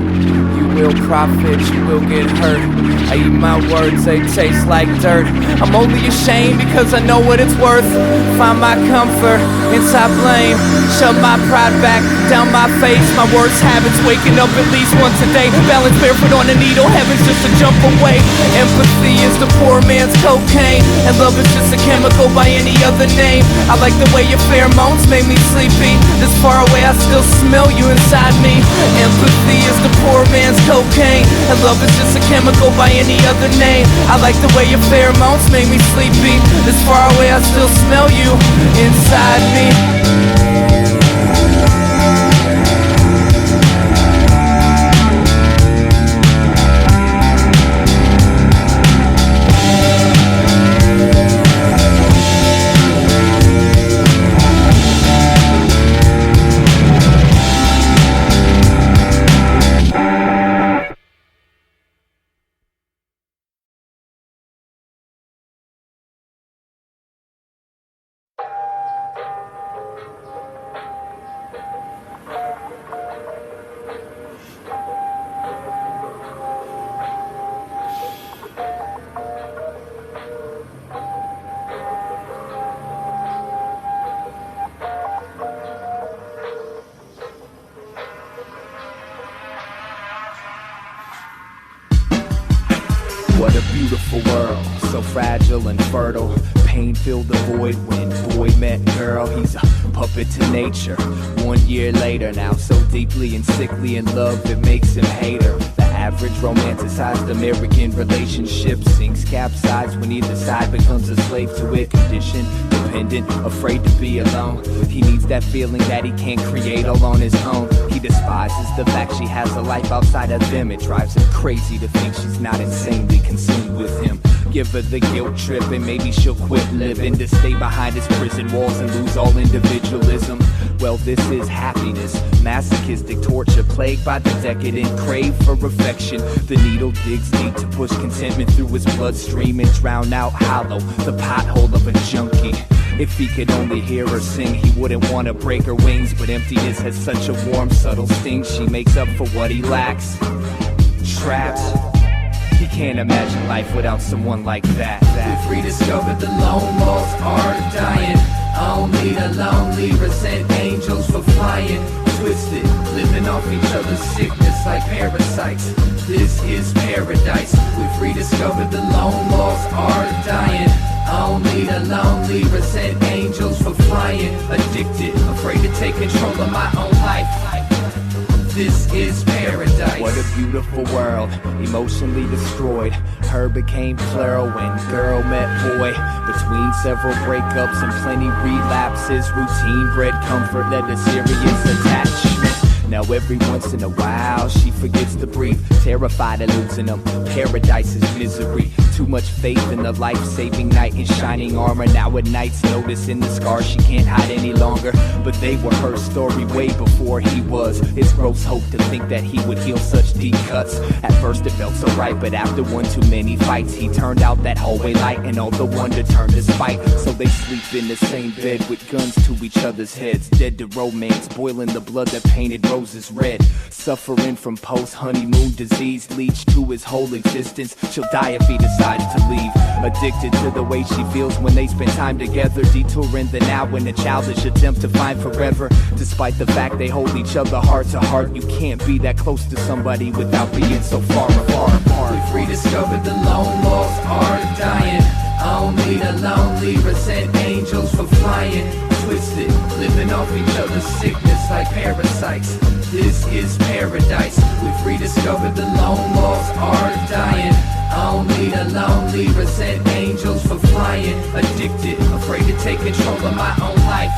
you will profit, you will get hurt. I eat my words, they taste like dirt. I'm only ashamed because I know what it's worth. Find my comfort inside blame. Shove my pride back down my face. My worst habits, waking up at least once a day. Balance barefoot on a needle, heaven's just a jump away. Empathy is the poor man's cocaine, and love is just a chemical by any other name. I like the way your pheromones make me sleepy. This far away I still smell you inside me. Empathy is the poor man's cocaine, and love is just a chemical by any other name. I like the way your pheromones make me sleepy. This far away I still smell you inside me. What a beautiful world, so fragile and fertile. Pain filled the void when boy met girl. He's a puppet to nature. 1 year later now, so deeply and sickly in love it makes him hate her. The average romanticized American relationship sinks, capsize when either side becomes a slave to it. Conditioned, dependent, afraid to be alone. He needs that feeling that he can't create all on his own. He despises the fact she has a life outside of them. It drives him crazy to think she's not insanely consumed with him. Give her the guilt trip and maybe she'll quit living to stay behind his prison walls and lose all individualism. Well, this is happiness, masochistic torture, plagued by the decadent crave for affection. The needle digs deep to push contentment through his bloodstream and drown out hollow, the pothole of a junkie. If he could only hear her sing, he wouldn't want to break her wings. But emptiness has such a warm, subtle sting. She makes up for what he lacks. Trapped. He can't imagine life without someone like that. We've rediscovered the lone wolf's art of dying. Only the lonely resent angels for flying. Twisted, living off each other's sickness like parasites. This is paradise. We've rediscovered the lone wolf's art of dying. Only the lonely resent angels for flying. Addicted, afraid to take control of my own life. This is paradise. What a beautiful world, emotionally destroyed. Her became plural when girl met boy. Between several breakups and plenty relapses, routine bred comfort led to serious attachment. Now every once in a while she forgets to breathe, terrified of losing him. Paradise is misery. Too much faith in the life-saving knight in shining armor. Now at nights noticing the scars she can't hide any longer. But they were her story way before he was. It's gross hope to think that he would heal such deep cuts. At first it felt so right, but after one too many fights, he turned out that hallway light and all the wonder turned to spite. So they sleep in the same bed with guns to each other's heads. Dead to romance, boiling the blood that painted roses red. Suffering from post-honeymoon disease, leached to his whole existence. She'll die if he decides to leave. Addicted to the way she feels when they spend time together, detouring the now in a childish attempt to find forever. Despite the fact they hold each other heart to heart, you can't be that close to somebody without being so far apart. We've rediscovered the lone wolf's art of dying. Only the lonely resent angels for flying. Twisted, living off each other's sickness like parasites. This is paradise. We've rediscovered the lone wolf's art of dying. lonely, resent angels for flying. Addicted, afraid to take control of my own life.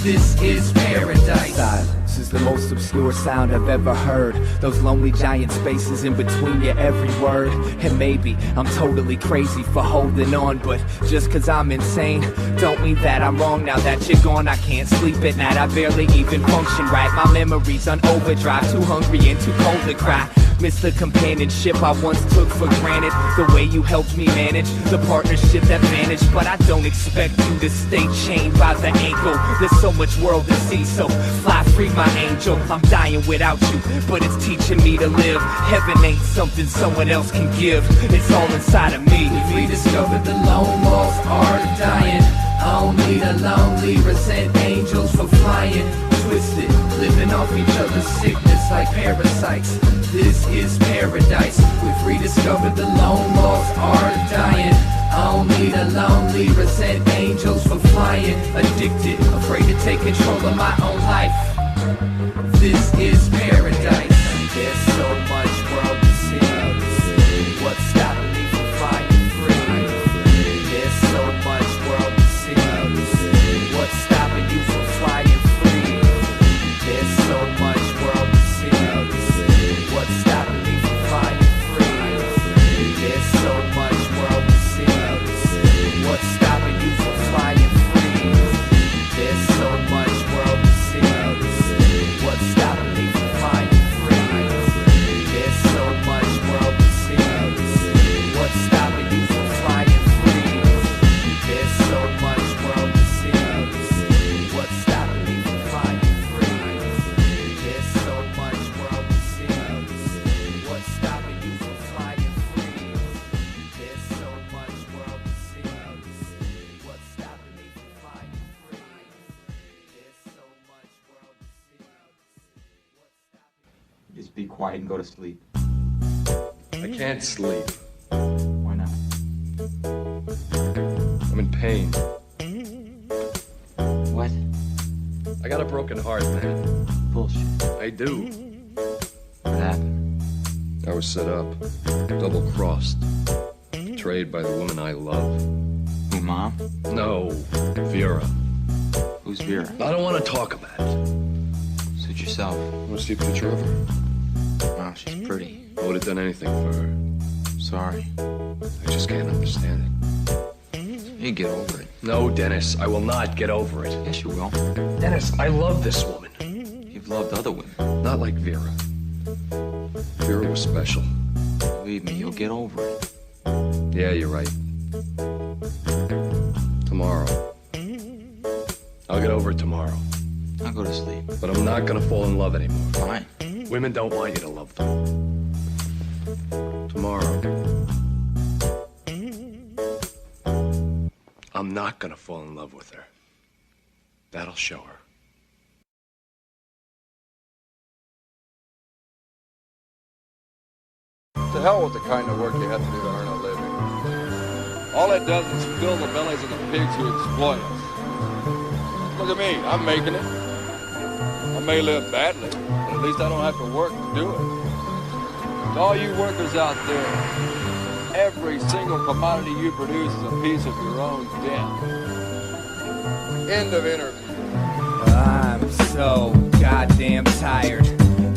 This is paradise. Silence is the most obscure sound I've ever heard. Those lonely giant spaces in between your every word. And maybe I'm totally crazy for holding on, but just cause I'm insane don't mean that I'm wrong. Now that you're gone, I can't sleep at night. I barely even function right. My memories on overdrive, too hungry and too cold to cry. Miss the companionship I once took for granted. The way you helped me manage the partnership that vanished. But I don't expect you to stay chained by the ankle. There's so much world to see, so fly free my angel. I'm dying without you, but it's teaching me to live. Heaven ain't something someone else can give. It's all inside of me. We rediscovered the lone wolf's art of dying. Only the lonely resent angels for flying. Twisted, living off each other's sickness like parasites. This is paradise. We've rediscovered the lone wolf's art of dying. Only the lonely resent angels for flying. Addicted, afraid to take control of my own life. This is paradise. There's so much world to see. What's stopping me from flying free? There's so much world to see. What's stopping you from flying free? There's so much world to see. What's stopping me from flying free? There's so much world to see. What's stopping you from flying free? There's so much world to see. What's stopping me from flying free? There's so much world to see. What's stopping you from flying free? There's so much world to see. What's stopping me from flying free? There's so much world to see. What's stopping you from flying free? There's so much world to see. What's stopping me from flying free? There's so much world to see. Just be quiet and go to sleep. I can't sleep. Why not? I'm in pain. What? I got a broken heart, man. Bullshit. I do. What happened? I was set up, double-crossed, betrayed by the woman I love. Who, Mom? No, Vera. Who's Vera? I don't want to talk about it. Suit yourself. Want to see a picture of her? Wow, she's pretty. I would have done anything for her. Sorry. I just can't understand You get over it. it. No, Dennis, I will not get over it. Yes, you will. Dennis, I love this woman. You've loved other women. Not like Vera. Vera was special. Believe me, you'll get over it. Yeah, you're right. Tomorrow. I'll get over it tomorrow. I'll go to sleep. But I'm not gonna fall in love anymore. Fine. Women don't want you to love them. Tomorrow. I'm not gonna fall in love with her. That'll show her. To hell with the kind of work you have to do to earn a living. All it does is fill the bellies of the pigs who exploit us. Look at me, I'm making it. I may live badly, but at least I don't have to work to do it. To all you workers out there, every single commodity you produce is a piece of your own den. End of interview. I'm so goddamn tired.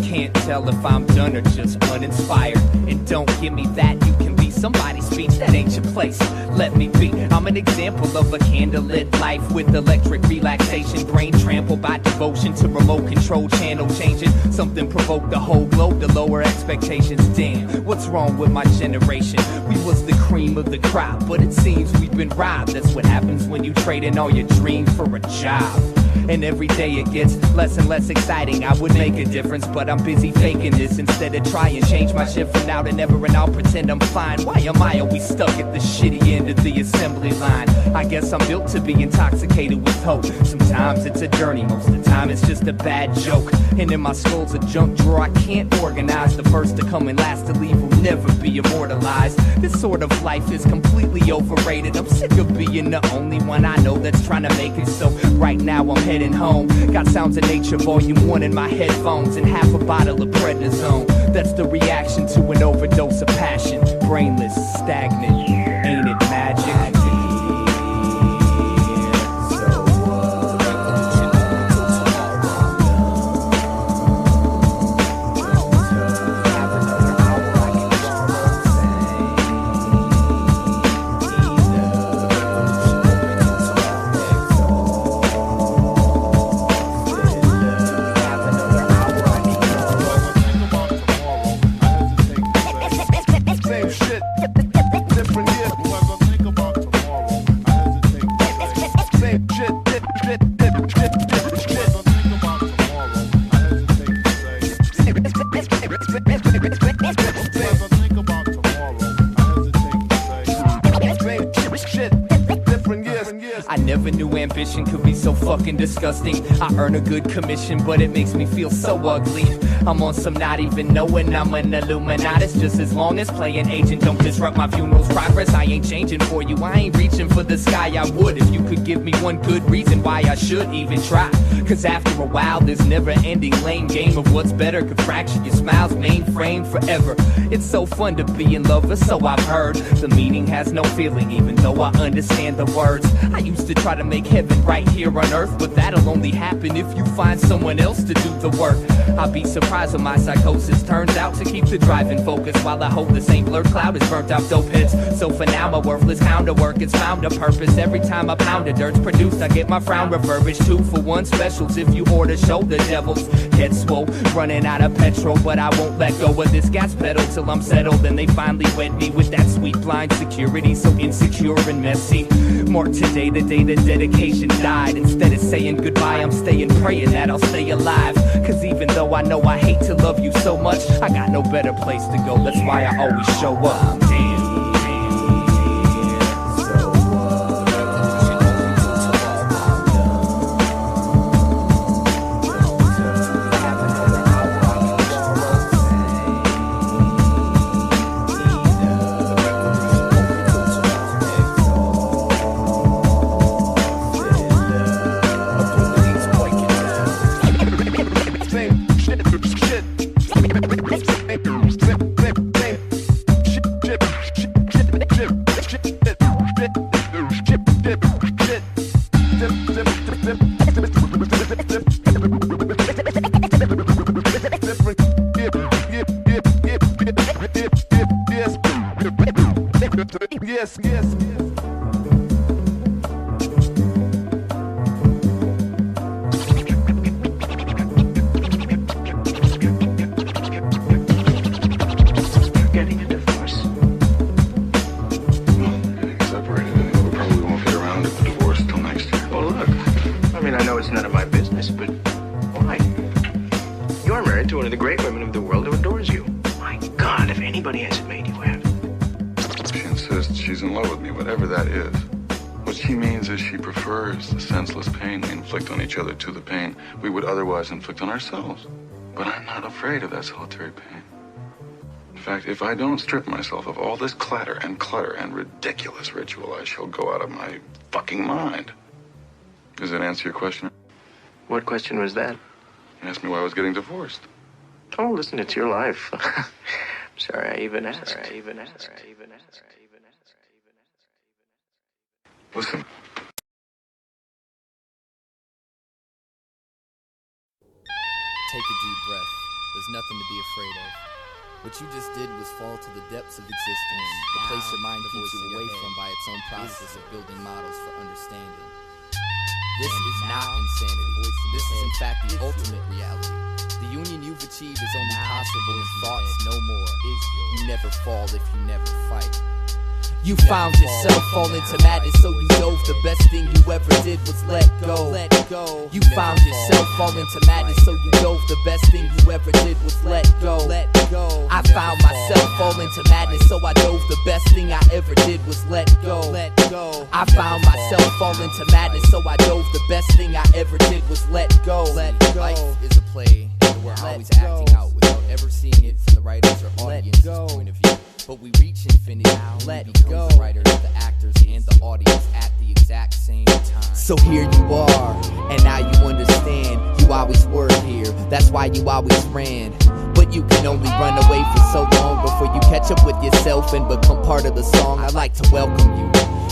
Can't tell if I'm done or just uninspired. And don't give me that, you can be somebody's speech, that ain't your place. Let me be, I'm an example of a candlelit life with electric relaxation. Brain trampled by devotion to remote control channel changing. Something provoked the whole globe to lower expectations. Damn, what's wrong with my generation? We was the cream of the crop, but it seems we've been robbed. That's what happens when you trade in all your dreams for a job. And every day it gets less and less exciting. I would make a difference, but I'm busy faking this. Instead of trying to change my shit from now to never, and I'll pretend I'm fine. Why am I always stuck at the shitty end of the assembly line? I guess I'm built to be intoxicated with hope. Sometimes it's a journey, most of the time it's just a bad joke. And in my skull's a junk drawer I can't organize. The first to come and last to leave will never be immortalized. This sort of life is completely overrated. I'm sick of being the only one I know that's trying to make it. So right now I'm heading home. Got Sounds of Nature Volume 1 in my headphones and half a bottle of prednisone. That's the reaction to an overdose of passion. Brainless, stagnant. ambition could be so fucking disgusting. I earn a good commission, but it makes me feel so ugly. I'm on some not even knowing I'm an Illuminatus. Just as long as playing agent don't disrupt my funeral's progress. I ain't changing for you, I ain't reaching for the sky. I would if you could give me one good reason why I should even try. Cause after a while this never-ending lame game of what's better could fracture your smile's mainframe forever. It's so fun to be in love, or so I've heard. The meaning has no feeling even though I understand the words. I used to try to make heaven right here on earth, but that'll only happen if you find someone else to do the work. I'll be surprised when my psychosis turns out to keep the driving focus, while I hope the same blurred cloud has burnt out dope heads. So for now my worthless hound of work has found a purpose. Every time a pound of dirt's produced I get my frown refurbished. 2-for-1 specials if you order shoulder devils. Head swole, running out of petrol, but I won't let go of this gas pedal till I'm settled. And they finally wed me with that sweet blind security, so insecure and messy. Mark today the day the dedication died. Instead of saying goodbye I'm staying praying that I'll stay alive. Cause even though I know I hate to love you so much, I got no better place to go, that's why I always show up. Damn. Yes, yes. Getting a divorce. Getting separated, and we probably won't get around to the divorce till next year. Well, look, I mean, I know it's none of my business, but why? You're married to one of the great women of the world who adores you. My God, if anybody hasn't made you happy. She insists she's in love with me, whatever that is. What she means is she prefers the senseless pain we inflict on each other to the pain we would otherwise inflict on ourselves. But I'm not afraid of that solitary pain. In fact, if I don't strip myself of all this clatter and clutter and ridiculous ritual, I shall go out of my fucking mind. Does that answer your question? What question was that? You asked me why I was getting divorced. Oh, listen, it's your life. I'm sorry I even asked. Listen. Take a deep breath. There's nothing to be afraid of. What you just did was fall to the depths of existence, the place your mind keeps you away from by its own process of building models for understanding. This is not insanity. This is in fact the ultimate reality. The union you've achieved is only possible in thoughts, no more. You never fall if you never fight. You found yourself fall into madness, so you dove. The best thing you ever did was let go. You found yourself fall into madness, so you dove. The best thing you ever did was let go. I found myself fall into madness, so I dove. The best thing I ever did was let go. I found myself fall into madness, so I dove. The best thing I ever did was let go. Life is a play, and we're always acting out without ever seeing it from the writer's or audience's point of view. But we reach infinity, let go. The writers, the actors, and the audience at the exact same time. So here you are, and now you understand. You always were here, that's why you always ran. But you can only run away for so long before you catch up with yourself and become part of the song. I'd like to welcome you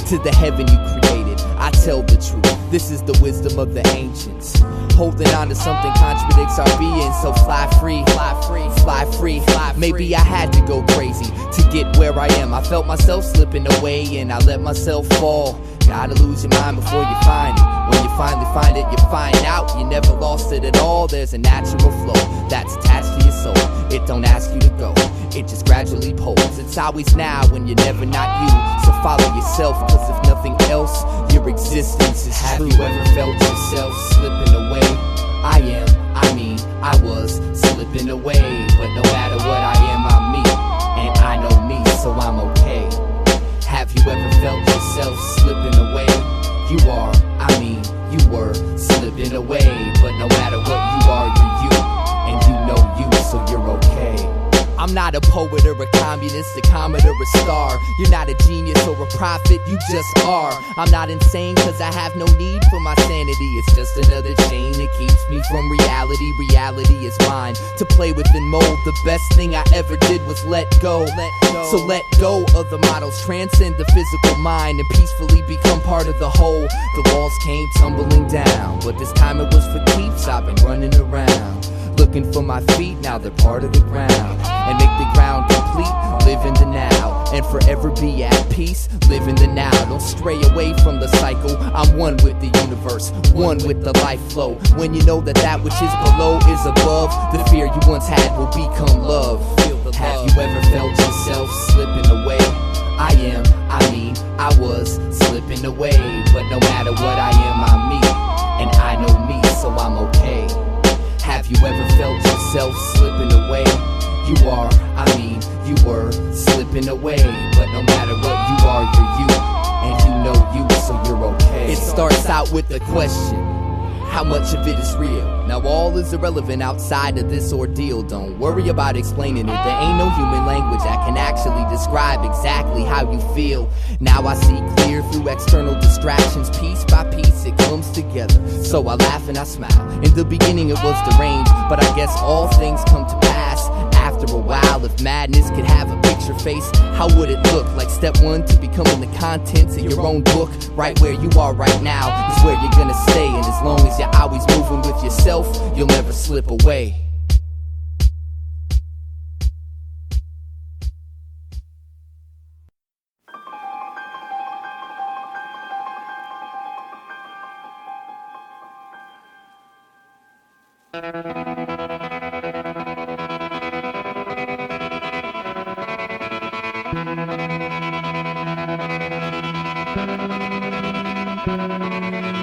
to the heaven you created. I tell the truth, this is the wisdom of the ancients. Holding on to something contradicts our being, so fly free, fly free, fly free, fly free. Maybe I had to go crazy to get where I am. I felt myself slipping away and I let myself fall. Gotta lose your mind before you find it. When you finally find it, you find out you never lost it at all. There's a natural flow that's attached to your soul. It don't ask you to go, it just gradually pulls. It's always now when you're never not you. So follow yourself, cause if nothing else, your existence is true. Have you ever felt yourself slipping away? I was slipping away. But no matter what I am, I'm me. And I know me, so I'm okay. Have you ever felt yourself slipping away? You are, communist, a comet, or a star. You're not a genius or a prophet, you just are. I'm not insane cause I have no need for my sanity. It's just another chain that keeps me from reality. Reality is mine to play with and mold. The best thing I ever did was let go. So let go of the models, transcend the physical mind, and peacefully become part of the whole. The walls came tumbling down, but this time it was for keeps. I've been running around looking for my feet, now they're part of the ground. And make the ground complete, live in the now, and forever be at peace, live in the now. Don't stray away from the cycle, I'm one with the universe, one with the life flow. When you know that that which is below is above, the fear you once had will become love. Have you ever felt yourself slipping away? I was slipping away, but no matter what I am, I'm me, and I know me, so I'm okay. Have you ever felt yourself slipping away? You were slipping away, but no matter what you are, you're you, and you know you, so you're okay. It starts out with a question: how much of it is real? Now all is irrelevant outside of this ordeal. Don't worry about explaining it. There ain't no human language that can actually describe exactly how you feel. Now I see clear through external distractions. Piece by piece it comes together. So I laugh and I smile. In the beginning it was deranged, but I guess all things come to pass after a while. If madness could have a picture face, how would it look? Like step one to becoming the contents of your own book. Right where you are right now is where you're gonna stay, and as long as you're always moving with yourself, you'll never slip away.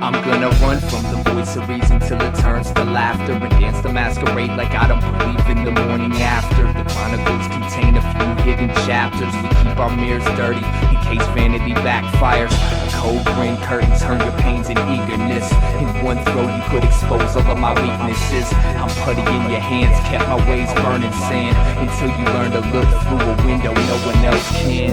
I'm gonna run from the voice of reason till it turns to laughter, and dance the masquerade like I don't believe in the morning after. The chronicles contain a few hidden chapters. We keep our mirrors dirty in case vanity backfires. A cold green curtain turn your pains and eagerness. In one throw you could expose all of my weaknesses. I'm putty in your hands, kept my ways burning sand, until you learn to look through a window no one else can.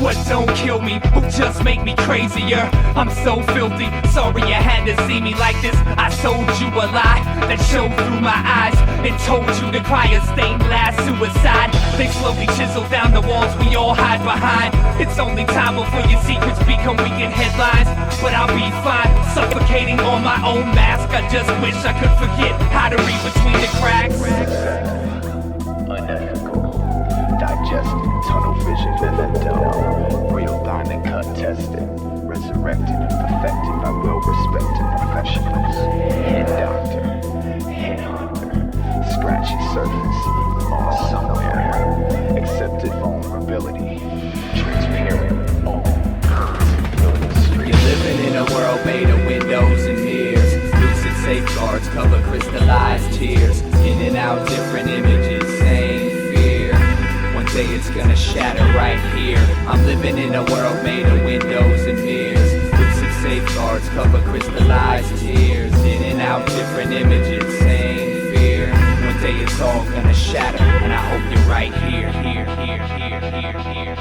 What don't kill me will just make me crazier. I'm so filthy, sorry you had to see me like this. I told you a lie that showed through my eyes and told you to cry a stained glass suicide. They slowly chisel down the walls we all hide behind. It's only time before your secrets become weekend headlines. But I'll be fine, suffocating on my own mask. I just wish I could forget how to read between the cracks. Unethical, digested, tunnel vision, memento, real diamond cut tested, resurrected and perfected by well-respected professionals. Head doctor, head hunter, scratchy surface, lost somewhere, accepted vulnerability, transparent, all you're living in a world made of windows and mirrors. Lucid safeguards cover crystallized tears. In and out different images, same fear. One day it's gonna shatter right here. I'm living in a world made of windows and mirrors. Lucid safeguards cover crystallized tears. In and out different images, same fear. One day it's all gonna shatter, and I hope you're right here, here, here, here, here, here, here, here.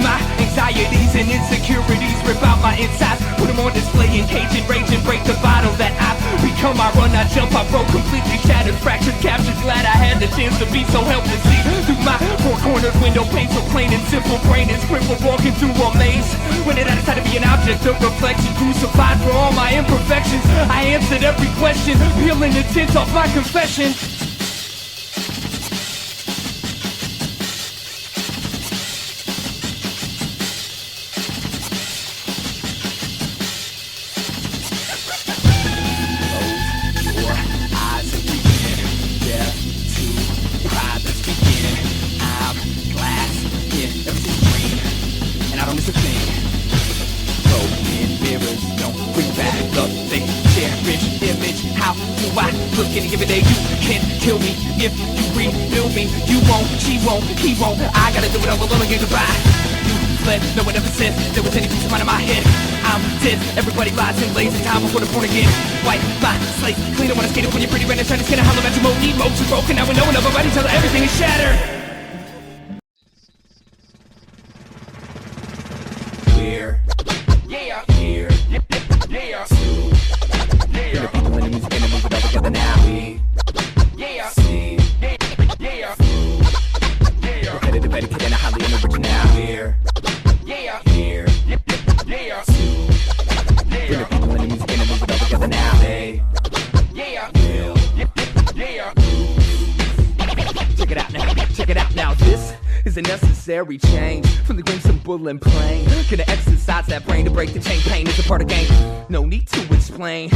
My anxieties and insecurities rip out my insides, put them on display, engage in rage and break the bottle that I've become. I run, I jump, I broke, completely shattered, fractured, captured. Glad I had the chance to be so helpless. See through my four-cornered window pane, so plain and simple. Brain is crippled, walking through a maze. When did I decide to be an object of reflection? Crucified for all my imperfections. I answered every question, peeling the tint off my confession. Look, any given day you can kill me if you rebuild me. You won't, she won't, he won't. I gotta do it all alone again, goodbye. You fled, no one ever said there was any peace of mind in my head. I'm dead, everybody lies and lays in time before the born again. Wipe my slate, clean up when I skate up when you're pretty red and trying to skin a hollow magic mode. Emotions broken, now we know enough about each other, everything is shattered. We're Yeah, here. yeah, The people in the music and the move it all together now. We yeah, see. yeah, Repetitive etiquette and a highly unoriginal. We're yeah, here. yeah. The people in the music and the move it all together now. They Yeah, will. yeah. Check it out now. This is a necessary change from the grim, simple, and plain. Gonna exercise that brain to break the chain. Pain is a part of game. No need to explain.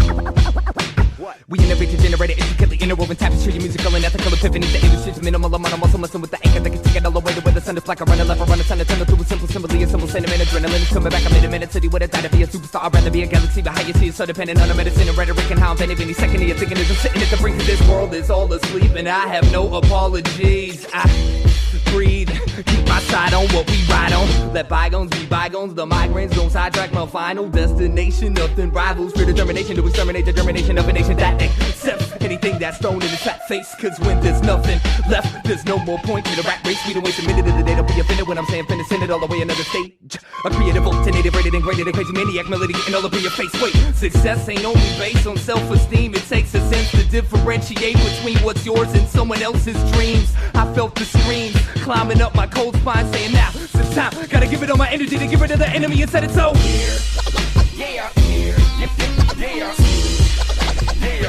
We innovate to generate an intricately interwoven tapestry, your musical and ethical epiphany. The industry's minimal amount of muscle messing with the anchor that can take it all the way to where the sun is black. I run a left, I run a ton of tunnel through a simple symbol, a simple sentiment. Adrenaline is coming back. I'm in a minute city with a thought to be a superstar. I'd rather be a galaxy, but how you see it so dependent on the medicine and rhetoric and how I'm bending any second of your thinking is I'm sitting at the brink of this world is all asleep and I have no apologies. I breathe, keep my side on what we ride on. Let bygones be bygones, the migraines don't sidetrack my final destination. Nothing rivals for determination to exterminate the germination of a nation that accepts anything that's thrown in its fat face. Cause when there's nothing left, there's no more point to the rat race. We don't waste a minute of the day, don't be offended when I'm saying finish, send it all the way another stage. A creative, alternative, rated and graded, a crazy maniac melody and all up in your face. Wait, success ain't only based on self-esteem. It takes a sense to differentiate between what's yours and someone else's dreams. I felt the screams climbing up my cold spine, saying now it's time. Gotta give it all my energy to give rid of the enemy and set it so. Yeah, Yeah.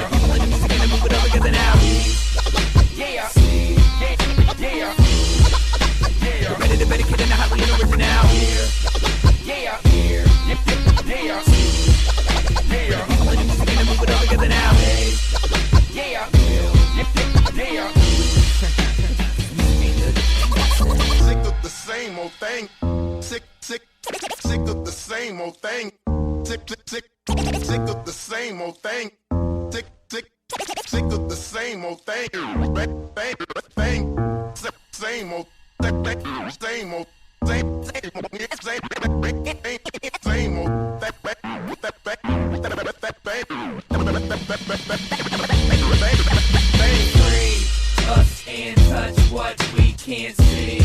People in the music and move it all together now. yeah, Repetitive etiquette and a highly unoriginal. yeah, People in the music and move it all together now. yeah. Sick of the same old thing. Sick of the same old thing. Sick of the same old thing. Sick of the same old thing. Same old same old Free us and touch what we can't see.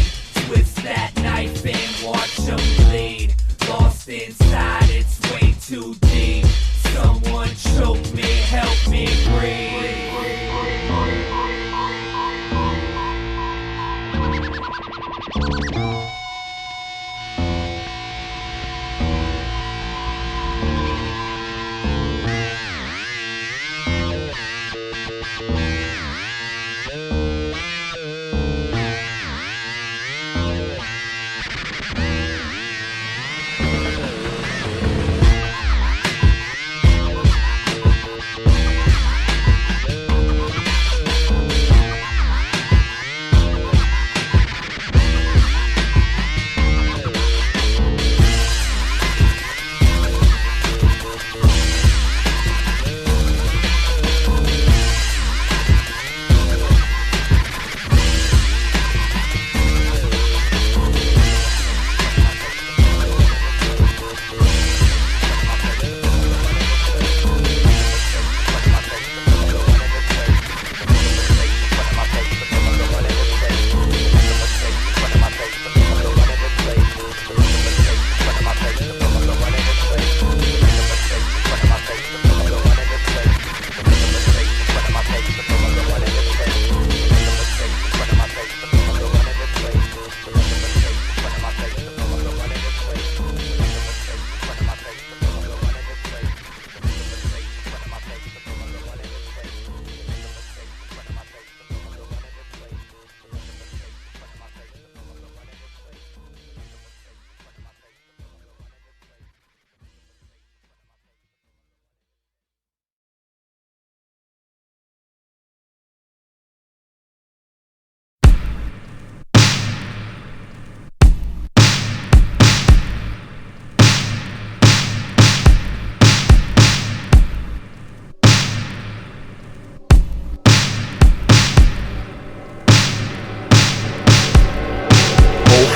Twist that knife and watch them bleed. Lost inside, it's way too deep. Someone choke me, help me breathe.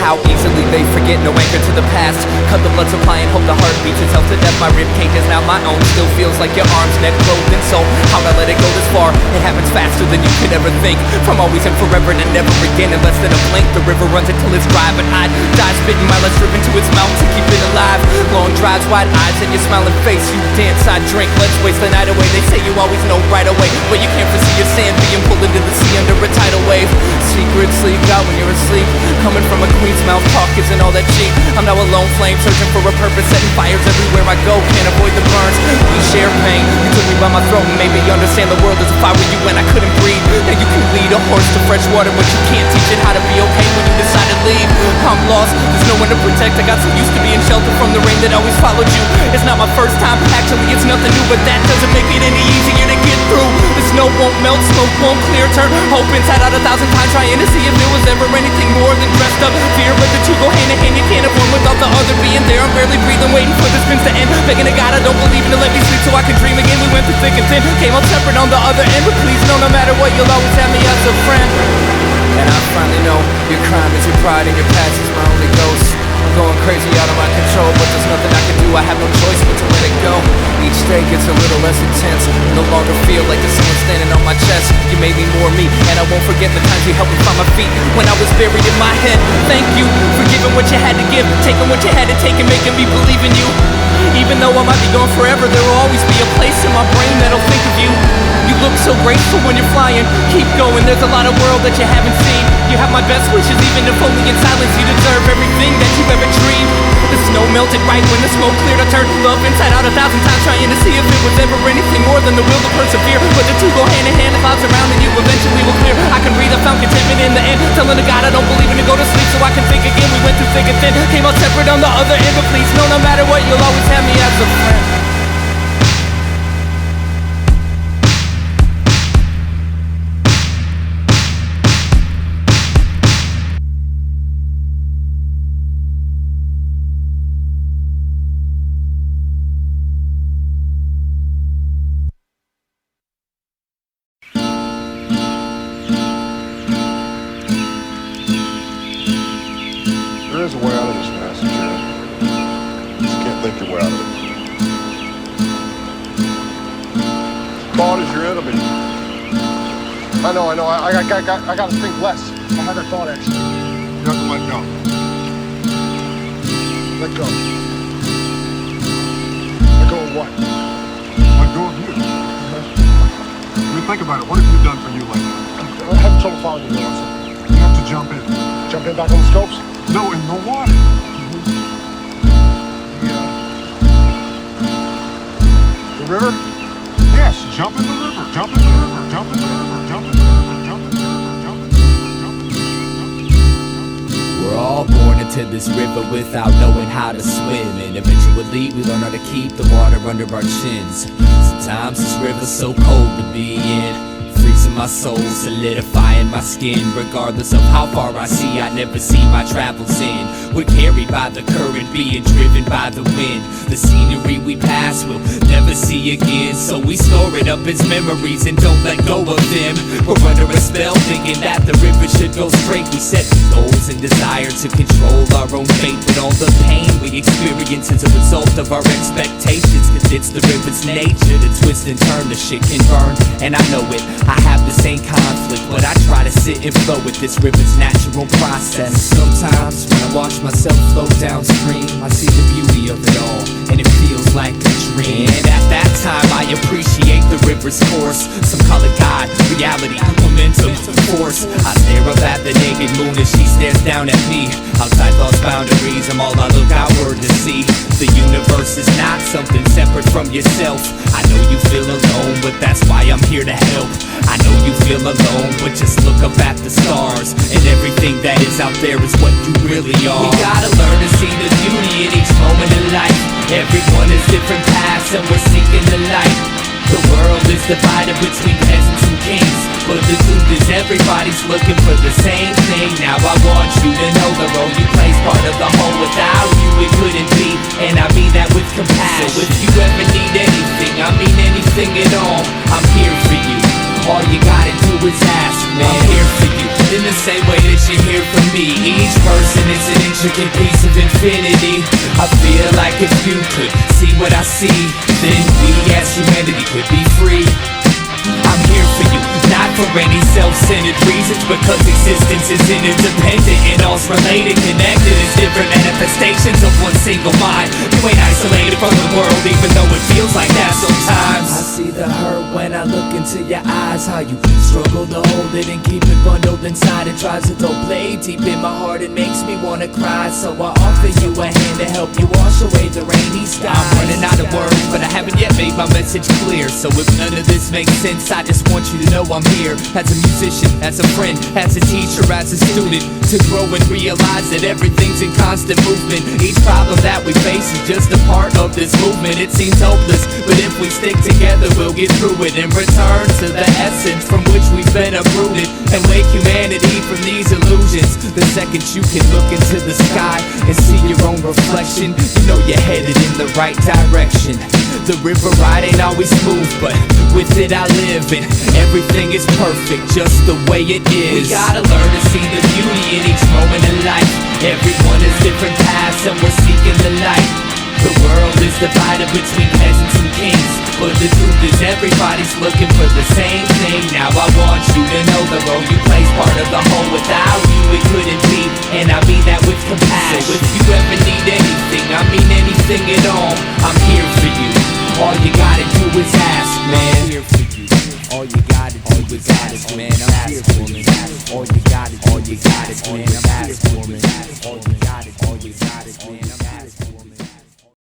how easily they forget, no anchor to the past. Cut the blood supply and hope the heart beats itself to death. My ribcage is now my own, still feels like your arms, neck, clothed and soul. How'd I let it go this far? It happens faster than you could ever think. From always and forever to never again in less than a blink. The river runs until it's dry, but I'd die spitting my last drip into its mouth to keep it alive. Long drives, wide eyes, and your smiling face. You dance, I drink, let's waste the night away. They say you always know right away, but you can't foresee your sand being pulled into the sea under a tidal wave. Secrets leak out when you're asleep. Coming from a queen's mouth, talk isn't all that cheap. I'm now a lone flame, searching for a purpose, setting fires everywhere I go. Can't avoid the burns, we share pain. You took me by my throat and made me understand the world as if I were you and I couldn't breathe. Now you can lead a horse to fresh water, but you can't teach it how to be okay when you decide to leave. I'm lost, there's no one to protect. I got so used to being sheltered from the rain that always followed you. It's not my first time, actually it's nothing new, but that doesn't make it any easier to get through. The snow won't melt, smoke won't clear. Turn hope inside out 1,000 times, trying to see if there was ever anything more than dressed up fear. But the two go hand in hand, you can't have one without the other being there. I'm barely breathing, waiting for the spins to end, begging to God I don't believe in to let me sleep so I can dream again. We went through thick and thin, came out separate on the other end, but please know no matter what you'll always have me as a friend. And I finally know your crime is your pride and your past is my only ghost. I'm going crazy out of my control, but there's nothing I can do. I have no choice but to let it go. Each day gets a little less intense. No longer feel like there's someone standing on my chest. You made me more me, and I won't forget the times you helped me find my feet when I was buried in my head. Thank you for giving what you had to give, taking what you had to take and making me believe in you. Even though I might be gone forever, there will always be a place in my brain that'll think of you. You look so graceful when you're flying. Keep going, there's a lot of world that you haven't seen. You have my best wishes, even if only in silence. You deserve everything that you've ever dreamed. The snow melted right when the smoke cleared. I turned love inside out 1,000 times, trying to see if it was ever anything more than the will to persevere. But the two go hand in hand, the clouds surrounding you eventually will clear. I can breathe, I found contentment in the end, telling to God I don't believe in to go to sleep so I can think again. We went through thick and thin, came out separate on the other end, but please know no matter what you'll always have me as a friend. There is a way out of this mess, Jared. You just can't think your way out of it. Thought is your enemy. I know. I gotta think less. I had that thought, actually. You have to let go. Let go. Let go of what? Let go of you. I mean, think about it. What have you done for you lately? I'm having trouble following you, Wilson. You have to jump in. Jump in back on the scopes? No, in the water. The river? Yes, jump in the river. Jump in the river. Jump in the river. Jump in the river. Jump in the river. Jump in the river. Jump in the river. We're all born into this river without knowing how to swim, and eventually we learn how to keep the water under our chins. Sometimes this river's so cold to be in, freezing my soul, solidifying my skin. Regardless of how far I see, I never see my travels in. We're carried by the current, being driven by the wind. The scenery we pass we'll never see again, so we store it up as memories and don't let go of them. We're under a spell, thinking that the river should go straight. We set goals and desire to control our own fate, but all the pain we experience is a result of our expectations. Cause it's the river's nature to twist and turn, the shit can burn, and I know it. I have the same conflict, but I try to sit and flow with this river's natural process. Sometimes when I watch myself float downstream, I see the beauty of it all, and it feels like a dream. And at that time I appreciate the river's course. Some call it God, reality, momentum, force. I stare up at the naked moon as she stares down at me. Outside lost boundaries, I'm all I look outward to see. The universe is not something separate from yourself. I know you feel alone, but that's why I'm here to help. I know you feel alone, but just look up at the stars, and everything that is out there is what you really are. We gotta learn to see the beauty in each moment in life. Everyone has different paths and we're seeking the light. The world is divided between peasants and kings, but the truth is everybody's looking for the same thing. Now I want you to know the role you play's part of the whole. Without you it couldn't be, and I mean that with compassion. So if you ever need anything, I mean anything at all, I'm here for you. All you gotta do is ask, man. I'm here for you. in the same way that you hear from me. Each person is an intricate piece of infinity. I feel like if you could see what I see, then we as humanity could be free. I'm here for you, not for any self-centered reasons, because existence is interdependent and all's related, connected as different manifestations of one single mind. You ain't isolated from the world, even though it feels like that sometimes. I see the hurt when I look into your eyes, how you struggle to hold it and keep it bundled inside. It tries to throw blade deep in my heart, it makes me wanna cry. So I offer you a hand to help you wash away the rainy skies. I'm running out of words, but I haven't yet made my message clear. So if none of this makes sense, I just want you to know I'm here. As a musician, as a friend, as a teacher, as a student, to grow and realize that everything's in constant movement. Each problem that we face is just a part of this movement. It seems hopeless, but if we stick together, we'll get through it and return to the essence from which we've been uprooted, and wake humanity from these illusions. The second you can look into the sky and see your own reflection, you know you're headed in the right direction. The river ride ain't always smooth, but with it I live, and everything is perfect just the way it is. We gotta learn to see the beauty in each moment in life. Everyone has different paths and we're seeking the light. The world is divided between peasants and kings, but the truth is everybody's looking for the same thing. Now I want you to know the role you play's part of the whole. Without you it couldn't be, and I mean that with compassion. So if you ever need anything, I mean anything at all, I'm here for you. All you gotta do is ask, man. I'm here for you. All you gotta do is ask, man. I'm here for you. All you gotta do is ask, man. I'm here for you. All you gotta do is ask, man.